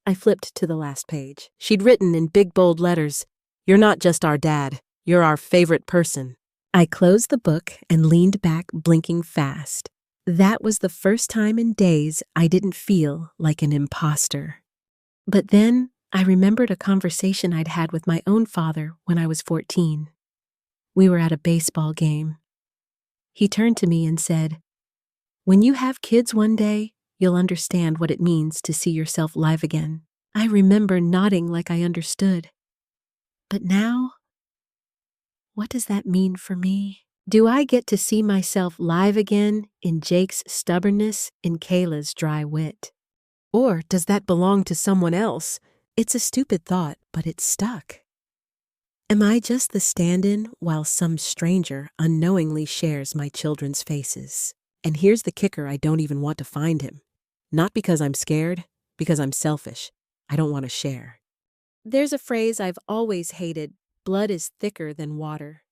I flipped to the last page. She'd written in big bold letters, "You're not just our dad, you're our favorite person." I closed the book and leaned back, blinking fast. That was the first time in days I didn't feel like an imposter. But then I remembered a conversation I'd had with my own father when I was 14. We were at a baseball game. He turned to me and said, "When you have kids one day, you'll understand what it means to see yourself live again." I remember nodding like I understood. But now, what does that mean for me? Do I get to see myself live again in Jake's stubbornness, in Kayla's dry wit? Or does that belong to someone else? It's a stupid thought, but it's stuck. Am I just the stand-in while some stranger unknowingly shares my children's faces? And here's the kicker, I don't even want to find him. Not because I'm scared, because I'm selfish. I don't want to share. There's a phrase I've always hated, blood is thicker than water.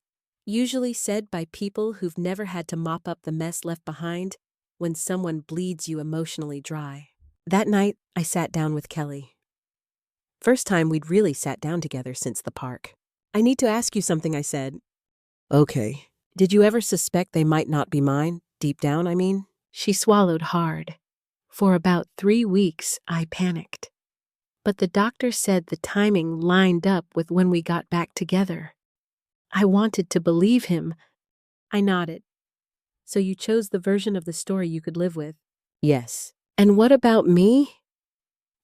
Usually said by people who've never had to mop up the mess left behind when someone bleeds you emotionally dry. That night, I sat down with Kelly. First time we'd really sat down together since the park. "I need to ask you something," I said. "Okay. Did you ever suspect they might not be mine? Deep down, I mean?" She swallowed hard. For about 3 weeks, I panicked. But the doctor said the timing lined up with when we got back together. I wanted to believe him. I nodded. "So you chose the version of the story you could live with?" "Yes." "And what about me?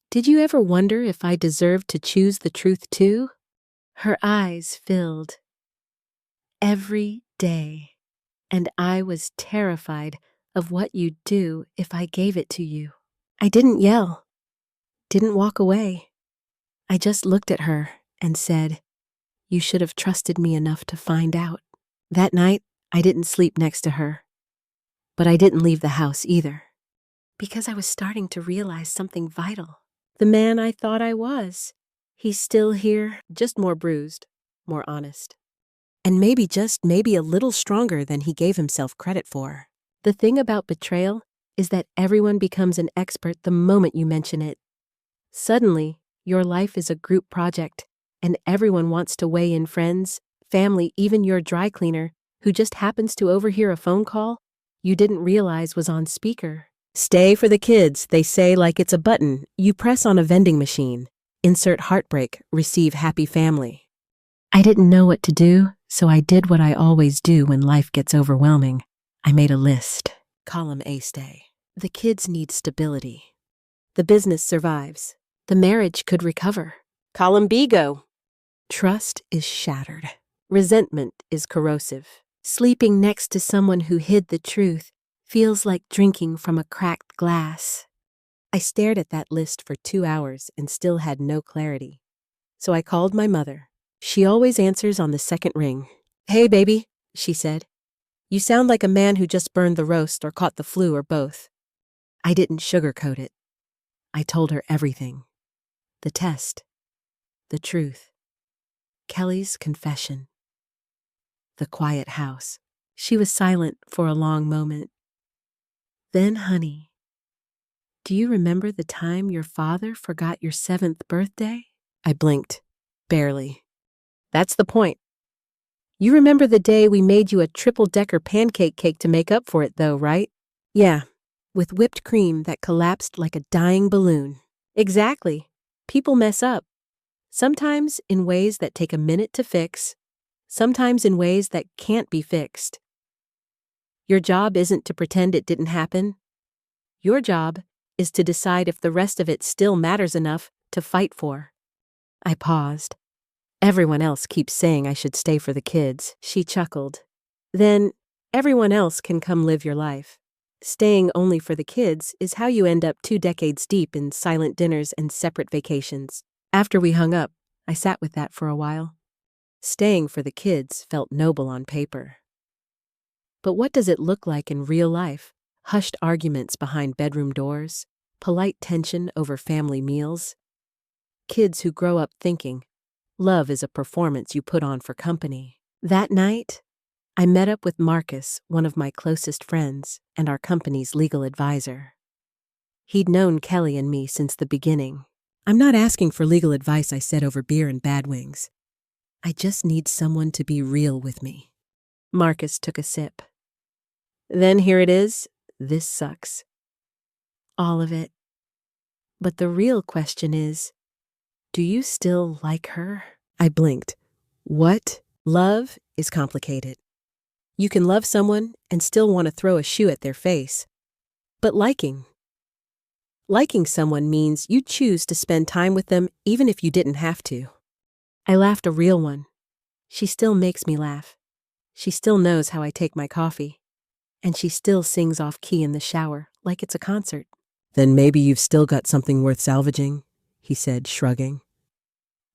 Did you ever wonder if I deserved to choose the truth too?" Her eyes filled. Every day. And I was terrified of what you'd do if I gave it to you. I didn't yell. Didn't walk away. I just looked at her and said, "You should have trusted me enough to find out." That night, I didn't sleep next to her. But I didn't leave the house either. Because I was starting to realize something vital. The man I thought I was. He's still here, just more bruised, more honest. And maybe a little stronger than he gave himself credit for. The thing about betrayal is that everyone becomes an expert the moment you mention it. Suddenly, your life is a group project, and everyone wants to weigh in, friends, family, even your dry cleaner, who just happens to overhear a phone call you didn't realize was on speaker. Stay for the kids, they say, like it's a button you press on a vending machine. Insert heartbreak, receive happy family. I didn't know what to do, so I did what I always do when life gets overwhelming. I made a list. Column A, stay. The kids need stability. The business survives. The marriage could recover. Column B, go. Trust is shattered. Resentment is corrosive. Sleeping next to someone who hid the truth feels like drinking from a cracked glass. I stared at that list for 2 hours and still had no clarity. So I called my mother. She always answers on the second ring. "Hey, baby," she said. "You sound like a man who just burned the roast or caught the flu or both." I didn't sugarcoat it. I told her everything. The test. The truth. Kelly's confession. The quiet house. She was silent for a long moment. "Then, honey, do you remember the time your father forgot your 7th birthday?" I blinked. Barely. "That's the point. You remember the day we made you a triple-decker pancake cake to make up for it, though, right?" "Yeah, with whipped cream that collapsed like a dying balloon." "Exactly. People mess up. Sometimes in ways that take a minute to fix, sometimes in ways that can't be fixed. Your job isn't to pretend it didn't happen. Your job is to decide if the rest of it still matters enough to fight for." I paused. "Everyone else keeps saying I should stay for the kids," she chuckled. "Then everyone else can come live your life. Staying only for the kids is how you end up 2 decades deep in silent dinners and separate vacations." After we hung up, I sat with that for a while. Staying for the kids felt noble on paper. But what does it look like in real life? Hushed arguments behind bedroom doors, polite tension over family meals. Kids who grow up thinking, love is a performance you put on for company. That night, I met up with Marcus, one of my closest friends, and our company's legal advisor. He'd known Kelly and me since the beginning. "I'm not asking for legal advice," I said over beer and bad wings. "I just need someone to be real with me." Marcus took a sip. "Then here it is. This sucks. All of it. But the real question is, do you still like her?" I blinked. "What?" "Love is complicated. You can love someone and still want to throw a shoe at their face. But liking someone means you choose to spend time with them even if you didn't have to." I laughed, a real one. She still makes me laugh. She still knows how I take my coffee. And she still sings off key in the shower like it's a concert. "Then maybe you've still got something worth salvaging," he said, shrugging.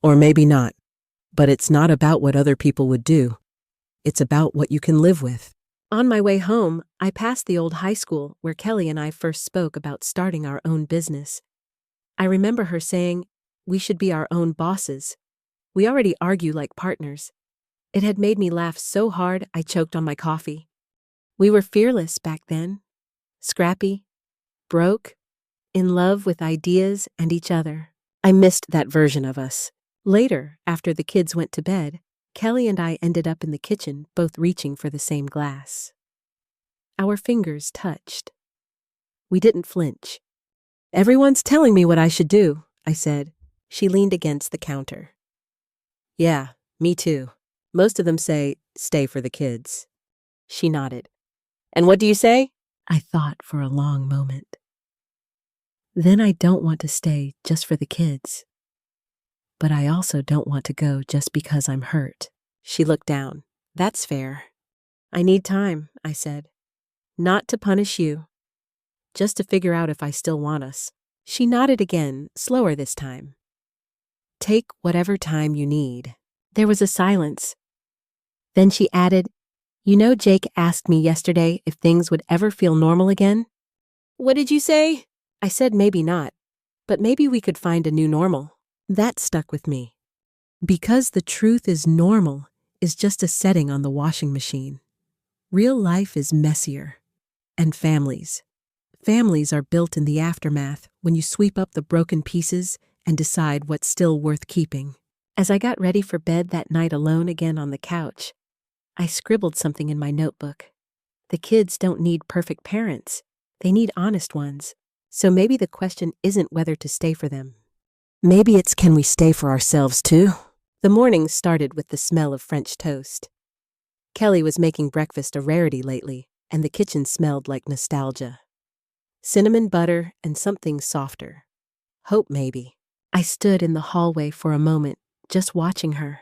"Or maybe not. But it's not about what other people would do. It's about what you can live with." On my way home, I passed the old high school where Kelly and I first spoke about starting our own business. I remember her saying, we should be our own bosses. We already argue like partners. It had made me laugh so hard I choked on my coffee. We were fearless back then. Scrappy, broke, in love with ideas and each other. I missed that version of us. Later, after the kids went to bed, Kelly and I ended up in the kitchen, both reaching for the same glass. Our fingers touched. We didn't flinch. "Everyone's telling me what I should do," I said. She leaned against the counter. "Yeah, me too. Most of them say, stay for the kids." She nodded. "And what do you say?" I thought for a long moment. "Then I don't want to stay just for the kids. But I also don't want to go just because I'm hurt." She looked down. "That's fair." "I need time," I said. "Not to punish you. Just to figure out if I still want us." She nodded again, slower this time. "Take whatever time you need." There was a silence. Then she added, "You know, Jake asked me yesterday if things would ever feel normal again." "What did you say?" I said maybe not, but maybe we could find a new normal. That stuck with me. Because the truth is normal is just a setting on the washing machine. Real life is messier. And families. Families are built in the aftermath when you sweep up the broken pieces and decide what's still worth keeping. As I got ready for bed that night alone again on the couch, I scribbled something in my notebook. The kids don't need perfect parents. They need honest ones. So maybe the question isn't whether to stay for them. Maybe it's, can we stay for ourselves too? The morning started with the smell of French toast. Kelly was making breakfast a rarity lately, and the kitchen smelled like nostalgia. Cinnamon butter and something softer. Hope, maybe. I stood in the hallway for a moment, just watching her.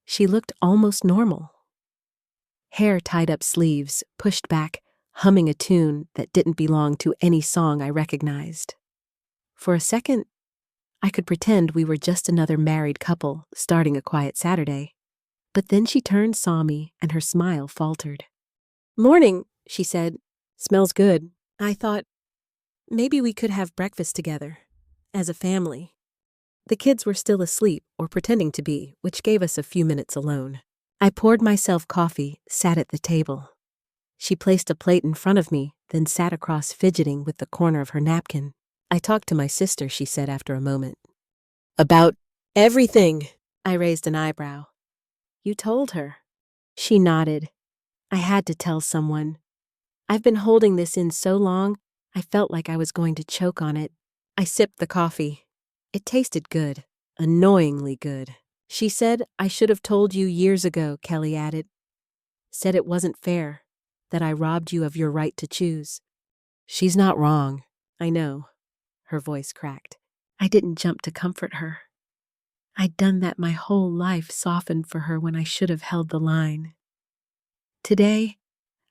She looked almost normal. Hair tied up sleeves, pushed back, humming a tune that didn't belong to any song I recognized. For a second, I could pretend we were just another married couple starting a quiet Saturday. But then she turned, saw me, and her smile faltered. "Morning," she said. "Smells good." I thought, maybe we could have breakfast together, as a family. The kids were still asleep, or pretending to be, which gave us a few minutes alone. I poured myself coffee, sat at the table. She placed a plate in front of me, then sat across fidgeting with the corner of her napkin. "I talked to my sister," she said after a moment. "About everything." I raised an eyebrow. "You told her?" She nodded. "I had to tell someone. I've been holding this in so long, I felt like I was going to choke on it." I sipped the coffee. It tasted good, annoyingly good. "She said I should have told you years ago," Kelly added. "Said it wasn't fair, that I robbed you of your right to choose." "She's not wrong." "I know." Her voice cracked. I didn't jump to comfort her. I'd done that my whole life, softened for her when I should have held the line. Today,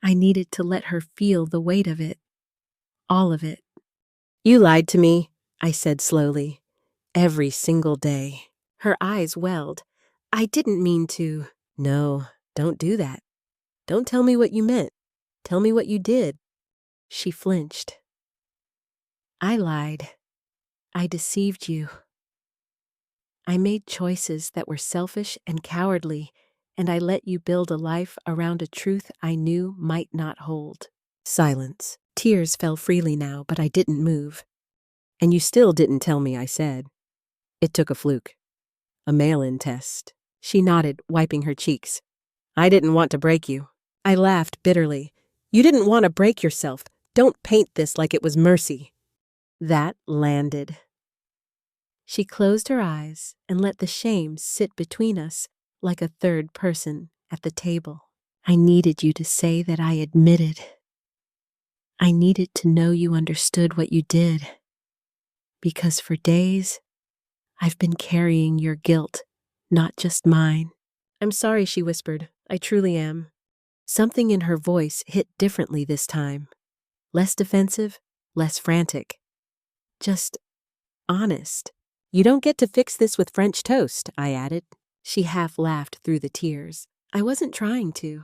I needed to let her feel the weight of it. All of it. "You lied to me," I said slowly. "Every single day." Her eyes welled. "I didn't mean to." "No, don't do that. Don't tell me what you meant. Tell me what you did." She flinched. "I lied. I deceived you. I made choices that were selfish and cowardly, and I let you build a life around a truth I knew might not hold." Silence. Tears fell freely now, but I didn't move. "And you still didn't tell me," I said. "It took a fluke. A mail-in test." She nodded, wiping her cheeks. "I didn't want to break you." I laughed bitterly. "You didn't want to break yourself. Don't paint this like it was mercy." That landed. She closed her eyes and let the shame sit between us like a third person at the table. "I needed you to say that I admitted. I needed to know you understood what you did. Because for days, I've been carrying your guilt, not just mine." "I'm sorry," she whispered. "I truly am." Something in her voice hit differently this time. Less defensive, less frantic. Just honest. "You don't get to fix this with French toast," I added. She half laughed through the tears. "I wasn't trying to."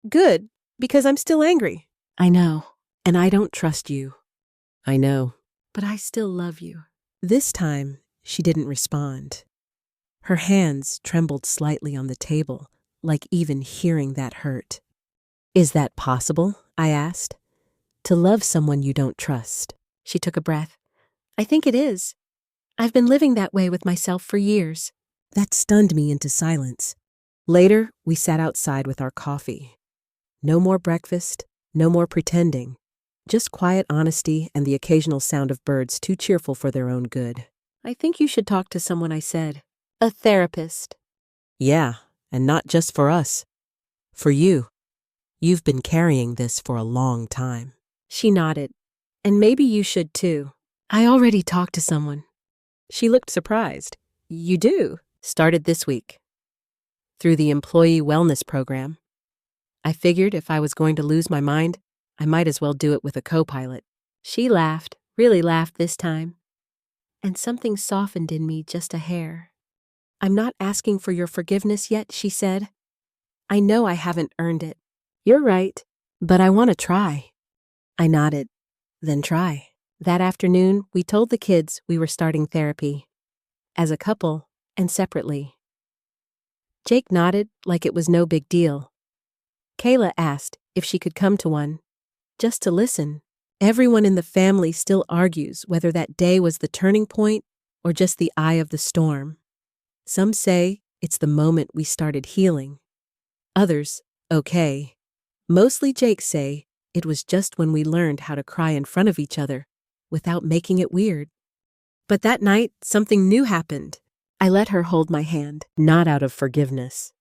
"Good, because I'm still angry." "I know, and I don't trust you." "I know. But I still love you." This time, she didn't respond. Her hands trembled slightly on the table, like even hearing that hurt. "Is that possible?" I asked. "To love someone you don't trust?" She took a breath. "I think it is. I've been living that way with myself for years." That stunned me into silence. Later, we sat outside with our coffee. No more breakfast, no more pretending. Just quiet honesty and the occasional sound of birds too cheerful for their own good. "I think you should talk to someone," I said. "A therapist." "Yeah, and not just for us. For you. You've been carrying this for a long time." She nodded. "And maybe you should too." "I already talked to someone." She looked surprised. "You do?" "Started this week. Through the employee wellness program. I figured if I was going to lose my mind, I might as well do it with a co-pilot." She laughed, really laughed this time. And something softened in me just a hair. "I'm not asking for your forgiveness yet," she said. "I know I haven't earned it." "You're right, but I want to try." I nodded. "Then try." That afternoon, we told the kids we were starting therapy. As a couple and separately. Jake nodded like it was no big deal. Kayla asked if she could come to one, just to listen. Everyone in the family still argues whether that day was the turning point or just the eye of the storm. Some say it's the moment we started healing. Others, okay. Mostly Jake say it was just when we learned how to cry in front of each other without making it weird. But that night, something new happened. I let her hold my hand, not out of forgiveness,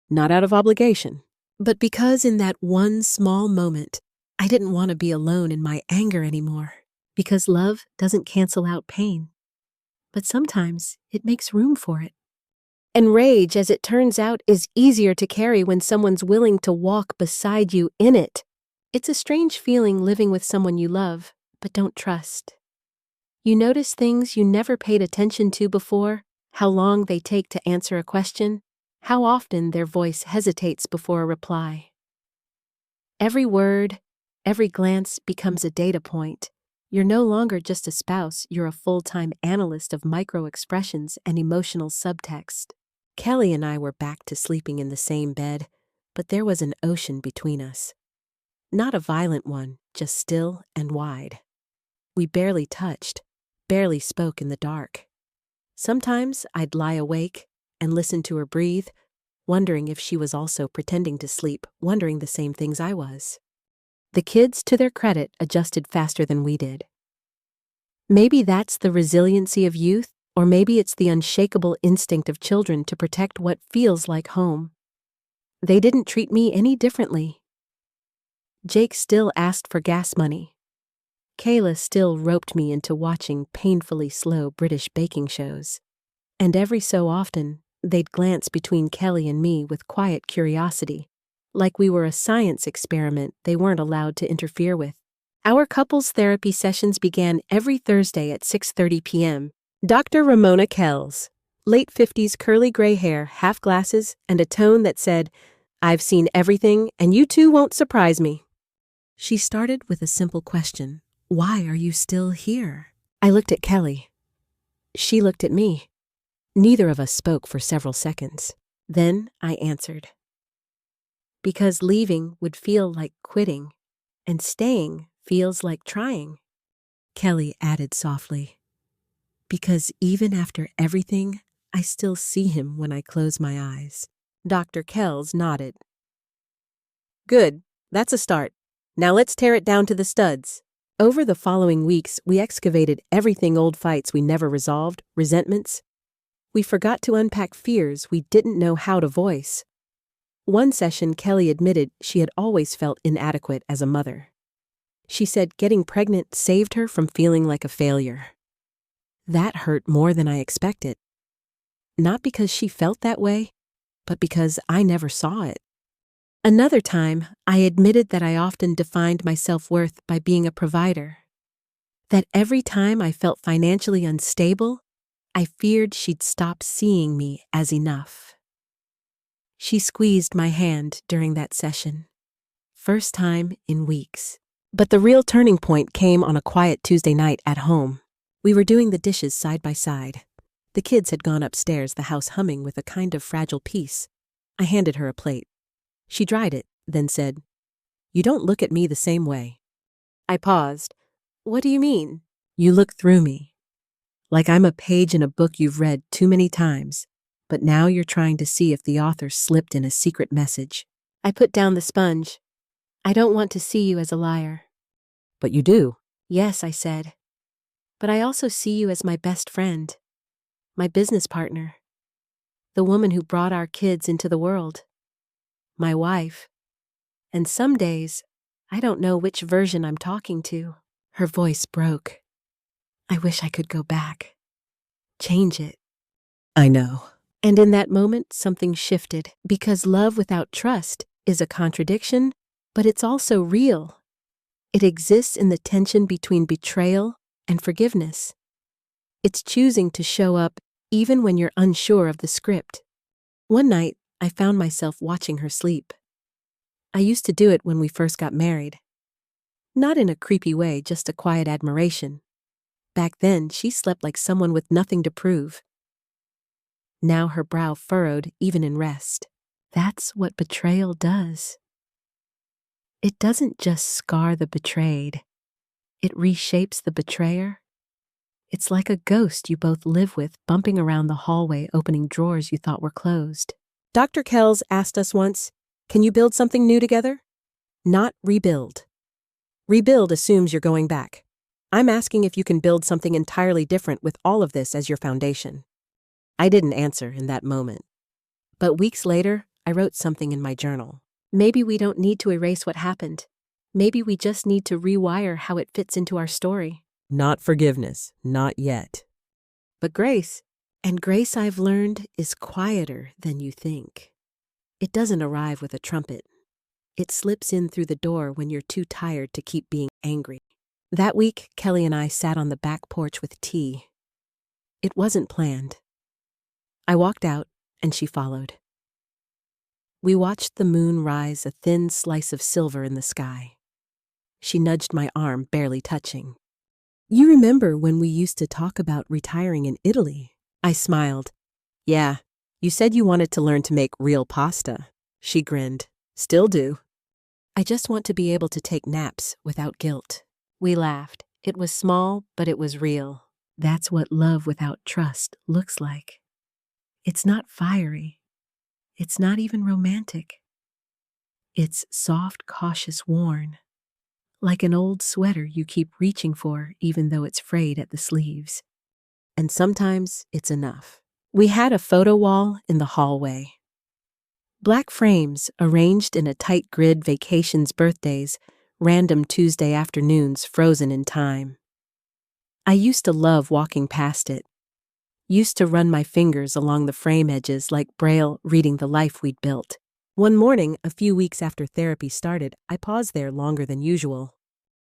not out of obligation, but because in that one small moment, I didn't want to be alone in my anger anymore. Because love doesn't cancel out pain, but sometimes it makes room for it. And rage, as it turns out, is easier to carry when someone's willing to walk beside you in it. It's a strange feeling living with someone you love, but don't trust. You notice things you never paid attention to before, how long they take to answer a question, how often their voice hesitates before a reply. Every word, every glance becomes a data point. You're no longer just a spouse, you're a full-time analyst of micro-expressions and emotional subtext. Kelly and I were back to sleeping in the same bed, but there was an ocean between us. Not a violent one, just still and wide. We barely touched, barely spoke in the dark. Sometimes I'd lie awake and listen to her breathe, wondering if she was also pretending to sleep, wondering the same things I was. The kids, to their credit, adjusted faster than we did. Maybe that's the resiliency of youth, or maybe it's the unshakable instinct of children to protect what feels like home. They didn't treat me any differently. Jake still asked for gas money. Kayla still roped me into watching painfully slow British baking shows. And every so often, they'd glance between Kelly and me with quiet curiosity, like we were a science experiment they weren't allowed to interfere with. Our couples therapy sessions began every Thursday at 6:30 p.m. Dr. Ramona Kells, late 50s curly gray hair, half glasses, and a tone that said, "I've seen everything, and you two won't surprise me." She started with a simple question. Why are you still here? I looked at Kelly. She looked at me. Neither of us spoke for several seconds. Then I answered. Because leaving would feel like quitting, and staying feels like trying. Kelly added softly. Because even after everything, I still see him when I close my eyes. Dr. Kells nodded. Good, that's a start. Now let's tear it down to the studs. Over the following weeks, we excavated everything: old fights we never resolved, resentments. We forgot to unpack fears we didn't know how to voice. One session, Kelly admitted she had always felt inadequate as a mother. She said getting pregnant saved her from feeling like a failure. That hurt more than I expected. Not because she felt that way, but because I never saw it. Another time, I admitted that I often defined my self-worth by being a provider. That every time I felt financially unstable, I feared she'd stop seeing me as enough. She squeezed my hand during that session. First time in weeks. But the real turning point came on a quiet Tuesday night at home. We were doing the dishes side by side. The kids had gone upstairs, the house humming with a kind of fragile peace. I handed her a plate. She dried it, then said, "You don't look at me the same way." I paused. "What do you mean?" "You look through me. Like I'm a page in a book you've read too many times, but now you're trying to see if the author slipped in a secret message." I put down the sponge. "I don't want to see you as a liar." "But you do." "Yes," I said. "But I also see you as my best friend, my business partner, the woman who brought our kids into the world, my wife. And some days, I don't know which version I'm talking to." Her voice broke. "I wish I could go back. Change it." "I know." And in that moment, something shifted, because love without trust is a contradiction, but it's also real. It exists in the tension between betrayal and forgiveness. It's choosing to show up even when you're unsure of the script. One night, I found myself watching her sleep. I used to do it when we first got married. Not in a creepy way, just a quiet admiration. Back then, she slept like someone with nothing to prove. Now her brow furrowed even in rest. That's what betrayal does. It doesn't just scar the betrayed. It reshapes the betrayer. It's like a ghost you both live with, bumping around the hallway, opening drawers you thought were closed. Dr. Kells asked us once, "Can you build something new together?" Not rebuild. Rebuild assumes you're going back. I'm asking if you can build something entirely different with all of this as your foundation. I didn't answer in that moment. But weeks later, I wrote something in my journal. Maybe we don't need to erase what happened. Maybe we just need to rewire how it fits into our story. Not forgiveness, not yet. But grace. And grace, I've learned, is quieter than you think. It doesn't arrive with a trumpet. It slips in through the door when you're too tired to keep being angry. That week, Kelly and I sat on the back porch with tea. It wasn't planned. I walked out, and she followed. We watched the moon rise, a thin slice of silver in the sky. She nudged my arm, barely touching. "You remember when we used to talk about retiring in Italy?" I smiled. "Yeah, you said you wanted to learn to make real pasta." She grinned. "Still do." "I just want to be able to take naps without guilt." We laughed. It was small, but it was real. That's what love without trust looks like. It's not fiery. It's not even romantic. It's soft, cautious, worn. Like an old sweater you keep reaching for even though it's frayed at the sleeves. And sometimes it's enough. We had a photo wall in the hallway. Black frames arranged in a tight grid, vacations, birthdays, random Tuesday afternoons frozen in time. I used to love walking past it. Used to run my fingers along the frame edges like Braille reading the life we'd built. One morning, a few weeks after therapy started, I paused there longer than usual.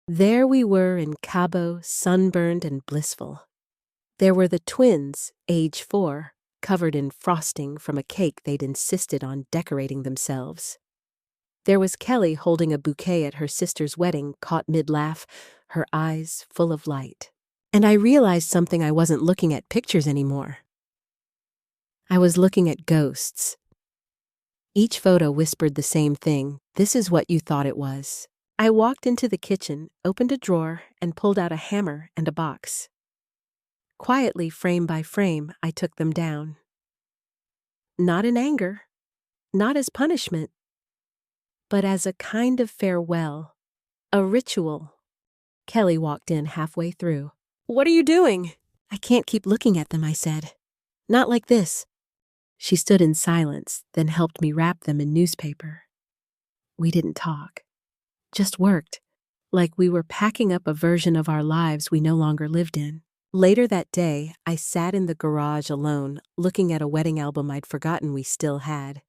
There we were in Cabo, sunburned and blissful. There were the twins, age 4, covered in frosting from a cake they'd insisted on decorating themselves. There was Kelly holding a bouquet at her sister's wedding, caught mid-laugh, her eyes full of light. And I realized something. I wasn't looking at pictures anymore. I was looking at ghosts. Each photo whispered the same thing. "This is what you thought it was." I walked into the kitchen, opened a drawer, and pulled out a hammer and a box. Quietly, frame by frame, I took them down. Not in anger, not as punishment, but as a kind of farewell, a ritual. Kelly walked in halfway through. "What are you doing?" "I can't keep looking at them," I said. "Not like this." She stood in silence, then helped me wrap them in newspaper. We didn't talk, just worked, like we were packing up a version of our lives we no longer lived in. Later that day, I sat in the garage alone, looking at a wedding album I'd forgotten we still had.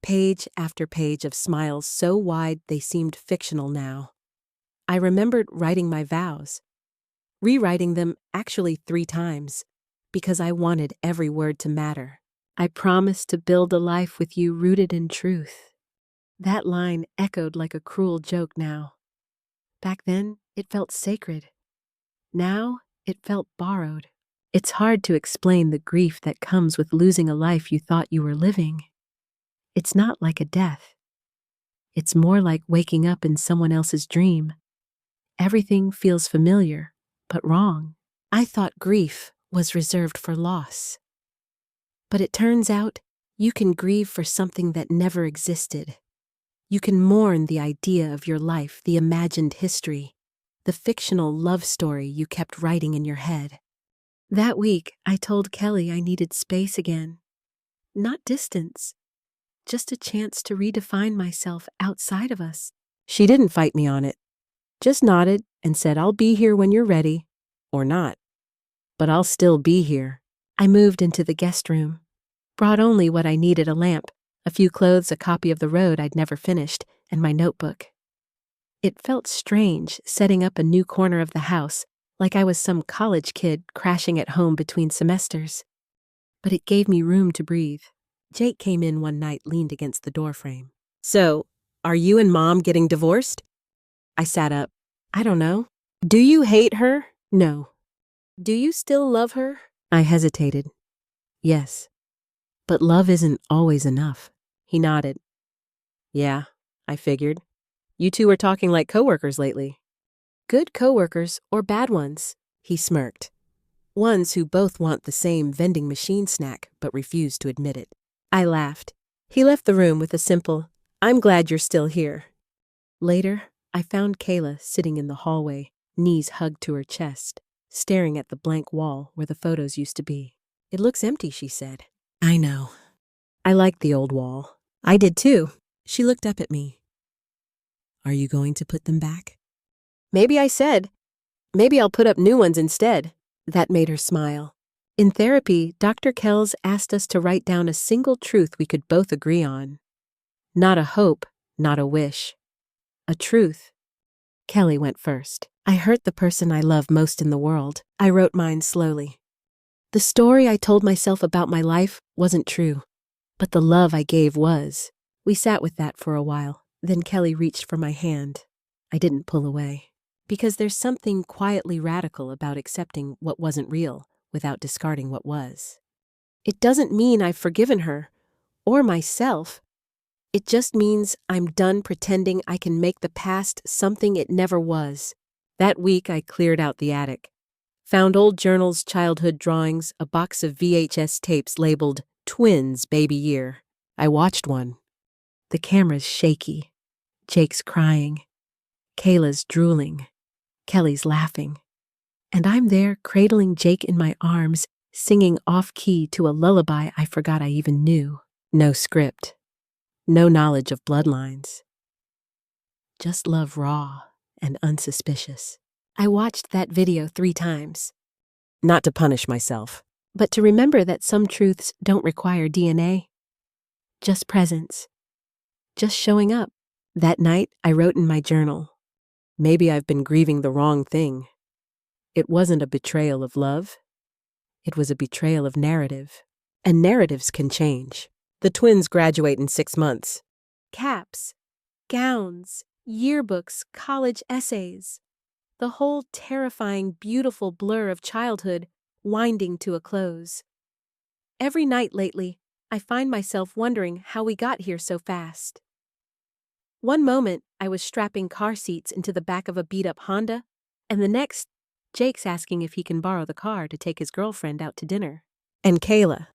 Page after page of smiles so wide they seemed fictional now. I remembered writing my vows, rewriting them actually 3 times, because I wanted every word to matter. "I promise to build a life with you rooted in truth." That line echoed like a cruel joke now. Back then, it felt sacred. Now, it felt borrowed. It's hard to explain the grief that comes with losing a life you thought you were living. It's not like a death. It's more like waking up in someone else's dream. Everything feels familiar, but wrong. I thought grief was reserved for loss. But it turns out you can grieve for something that never existed. You can mourn the idea of your life, the imagined history, the fictional love story you kept writing in your head. That week, I told Kelly I needed space again. Not distance, just a chance to redefine myself outside of us. She didn't fight me on it, just nodded and said, "I'll be here when you're ready," or not. But I'll still be here. I moved into the guest room, brought only what I needed: a lamp, a few clothes, a copy of The Road I'd never finished, and my notebook. It felt strange setting up a new corner of the house, like I was some college kid crashing at home between semesters. But it gave me room to breathe. Jake came in one night, leaned against the doorframe. "So, are you and Mom getting divorced?" I sat up. "I don't know." "Do you hate her?" "No." "Do you still love her?" I hesitated. "Yes. But love isn't always enough." He nodded. "Yeah, I figured. You two were talking like coworkers lately." "Good coworkers or bad ones?" He smirked. "Ones who both want the same vending machine snack but refuse to admit it." I laughed. He left the room with a simple, "I'm glad you're still here." Later, I found Kayla sitting in the hallway, knees hugged to her chest, staring at the blank wall where the photos used to be. "It looks empty," she said. "I know. I liked the old wall." "I did too." She looked up at me. "Are you going to put them back?" "Maybe," I said. "Maybe I'll put up new ones instead." That made her smile. In therapy, Dr. Kells asked us to write down a single truth we could both agree on. Not a hope, not a wish. A truth. Kelly went first. I hurt the person I love most in the world. I wrote mine slowly. The story I told myself about my life wasn't true, but the love I gave was. We sat with that for a while. Then Kelly reached for my hand. I didn't pull away. Because there's something quietly radical about accepting what wasn't real without discarding what was. It doesn't mean I've forgiven her, or myself. It just means I'm done pretending I can make the past something it never was. That week I cleared out the attic. Found old journals, childhood drawings, a box of VHS tapes labeled Twins Baby Year. I watched one. The camera's shaky. Jake's crying. Kayla's drooling. Kelly's laughing. And I'm there cradling Jake in my arms, singing off-key to a lullaby I forgot I even knew. No script. No knowledge of bloodlines. Just love raw and unsuspicious. I watched that video 3 times. Not to punish myself, but to remember that some truths don't require DNA. Just presence. Just showing up. That night, I wrote in my journal, maybe I've been grieving the wrong thing. It wasn't a betrayal of love. It was a betrayal of narrative. And narratives can change. The twins graduate in 6 months. Caps, gowns, yearbooks, college essays. The whole terrifying, beautiful blur of childhood winding to a close. Every night lately, I find myself wondering how we got here so fast. One moment, I was strapping car seats into the back of a beat-up Honda, and the next, Jake's asking if he can borrow the car to take his girlfriend out to dinner. And Kayla.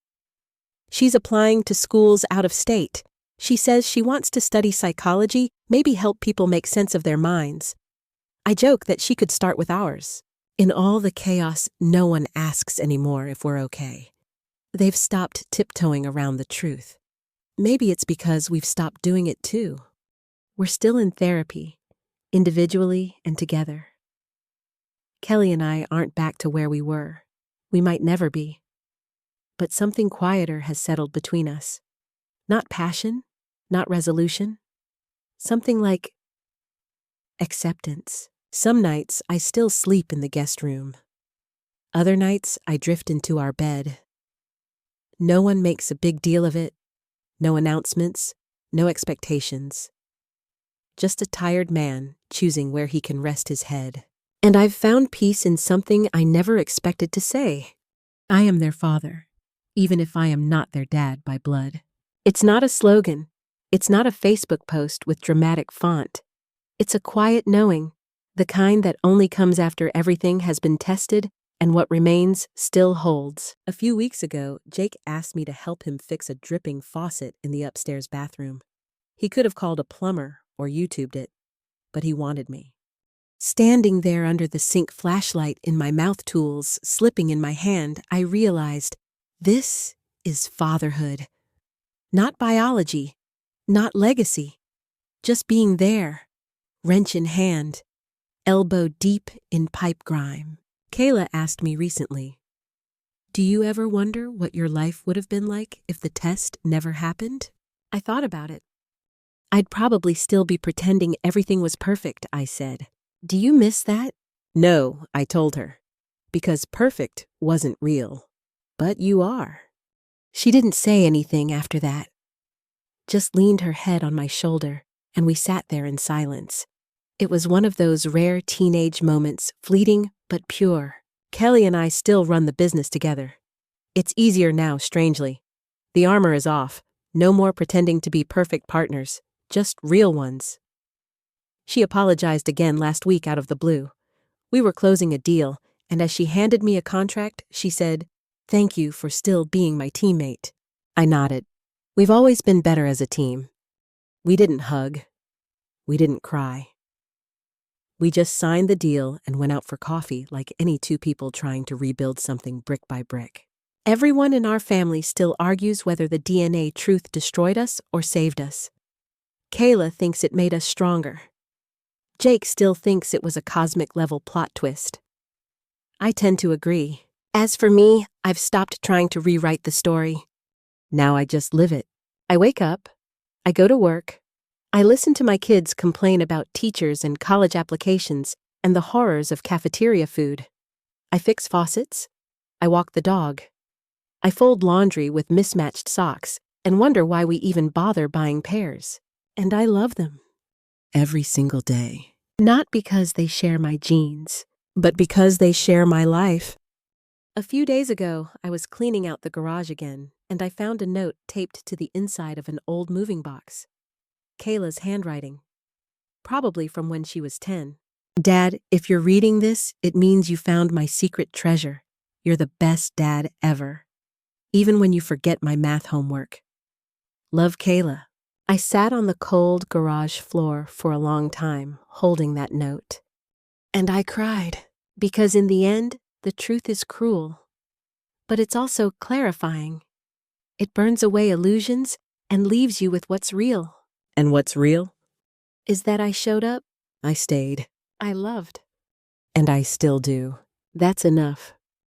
She's applying to schools out of state. She says she wants to study psychology, maybe help people make sense of their minds. I joke that she could start with ours. In all the chaos, no one asks anymore if we're okay. They've stopped tiptoeing around the truth. Maybe it's because we've stopped doing it too. We're still in therapy, individually and together. Kelly and I aren't back to where we were. We might never be. But something quieter has settled between us. Not passion, not resolution. Something like acceptance. Some nights I still sleep in the guest room. Other nights I drift into our bed. No one makes a big deal of it. No announcements, no expectations. Just a tired man choosing where he can rest his head. And I've found peace in something I never expected to say. I am their father, even if I am not their dad by blood. It's not a slogan. It's not a Facebook post with dramatic font. It's a quiet knowing, the kind that only comes after everything has been tested and what remains still holds. A few weeks ago, Jake asked me to help him fix a dripping faucet in the upstairs bathroom. He could have called a plumber or YouTubed it, but he wanted me. Standing there under the sink flashlight in my mouth tools slipping in my hand, I realized this is fatherhood. Not biology, not legacy, just being there, wrench in hand, elbow deep in pipe grime. Kayla asked me recently, do you ever wonder what your life would have been like if the test never happened? I thought about it. I'd probably still be pretending everything was perfect, I said. Do you miss that? No, I told her, because perfect wasn't real. But you are. She didn't say anything after that. Just leaned her head on my shoulder, and we sat there in silence. It was one of those rare teenage moments, fleeting but pure. Kelly and I still run the business together. It's easier now, strangely. The armor is off. No more pretending to be perfect partners, just real ones. She apologized again last week out of the blue. We were closing a deal, and as she handed me a contract, she said, "Thank you for still being my teammate." I nodded. We've always been better as a team. We didn't hug. We didn't cry. We just signed the deal and went out for coffee like any two people trying to rebuild something brick by brick. Everyone in our family still argues whether the DNA truth destroyed us or saved us. Kayla thinks it made us stronger. Jake still thinks it was a cosmic-level plot twist. I tend to agree. As for me, I've stopped trying to rewrite the story. Now I just live it. I wake up. I go to work. I listen to my kids complain about teachers and college applications, and the horrors of cafeteria food. I fix faucets. I walk the dog. I fold laundry with mismatched socks and wonder why we even bother buying pairs. And I love them. Every single day. Not because they share my genes, but because they share my life. A few days ago, I was cleaning out the garage again, and I found a note taped to the inside of an old moving box. Kayla's handwriting. Probably from when she was 10. Dad, if you're reading this, it means you found my secret treasure. You're the best dad ever. Even when you forget my math homework. Love, Kayla. I sat on the cold garage floor for a long time, holding that note. And I cried, because in the end, the truth is cruel. But it's also clarifying. It burns away illusions and leaves you with what's real. And what's real? Is that I showed up. I stayed. I loved. And I still do. That's enough.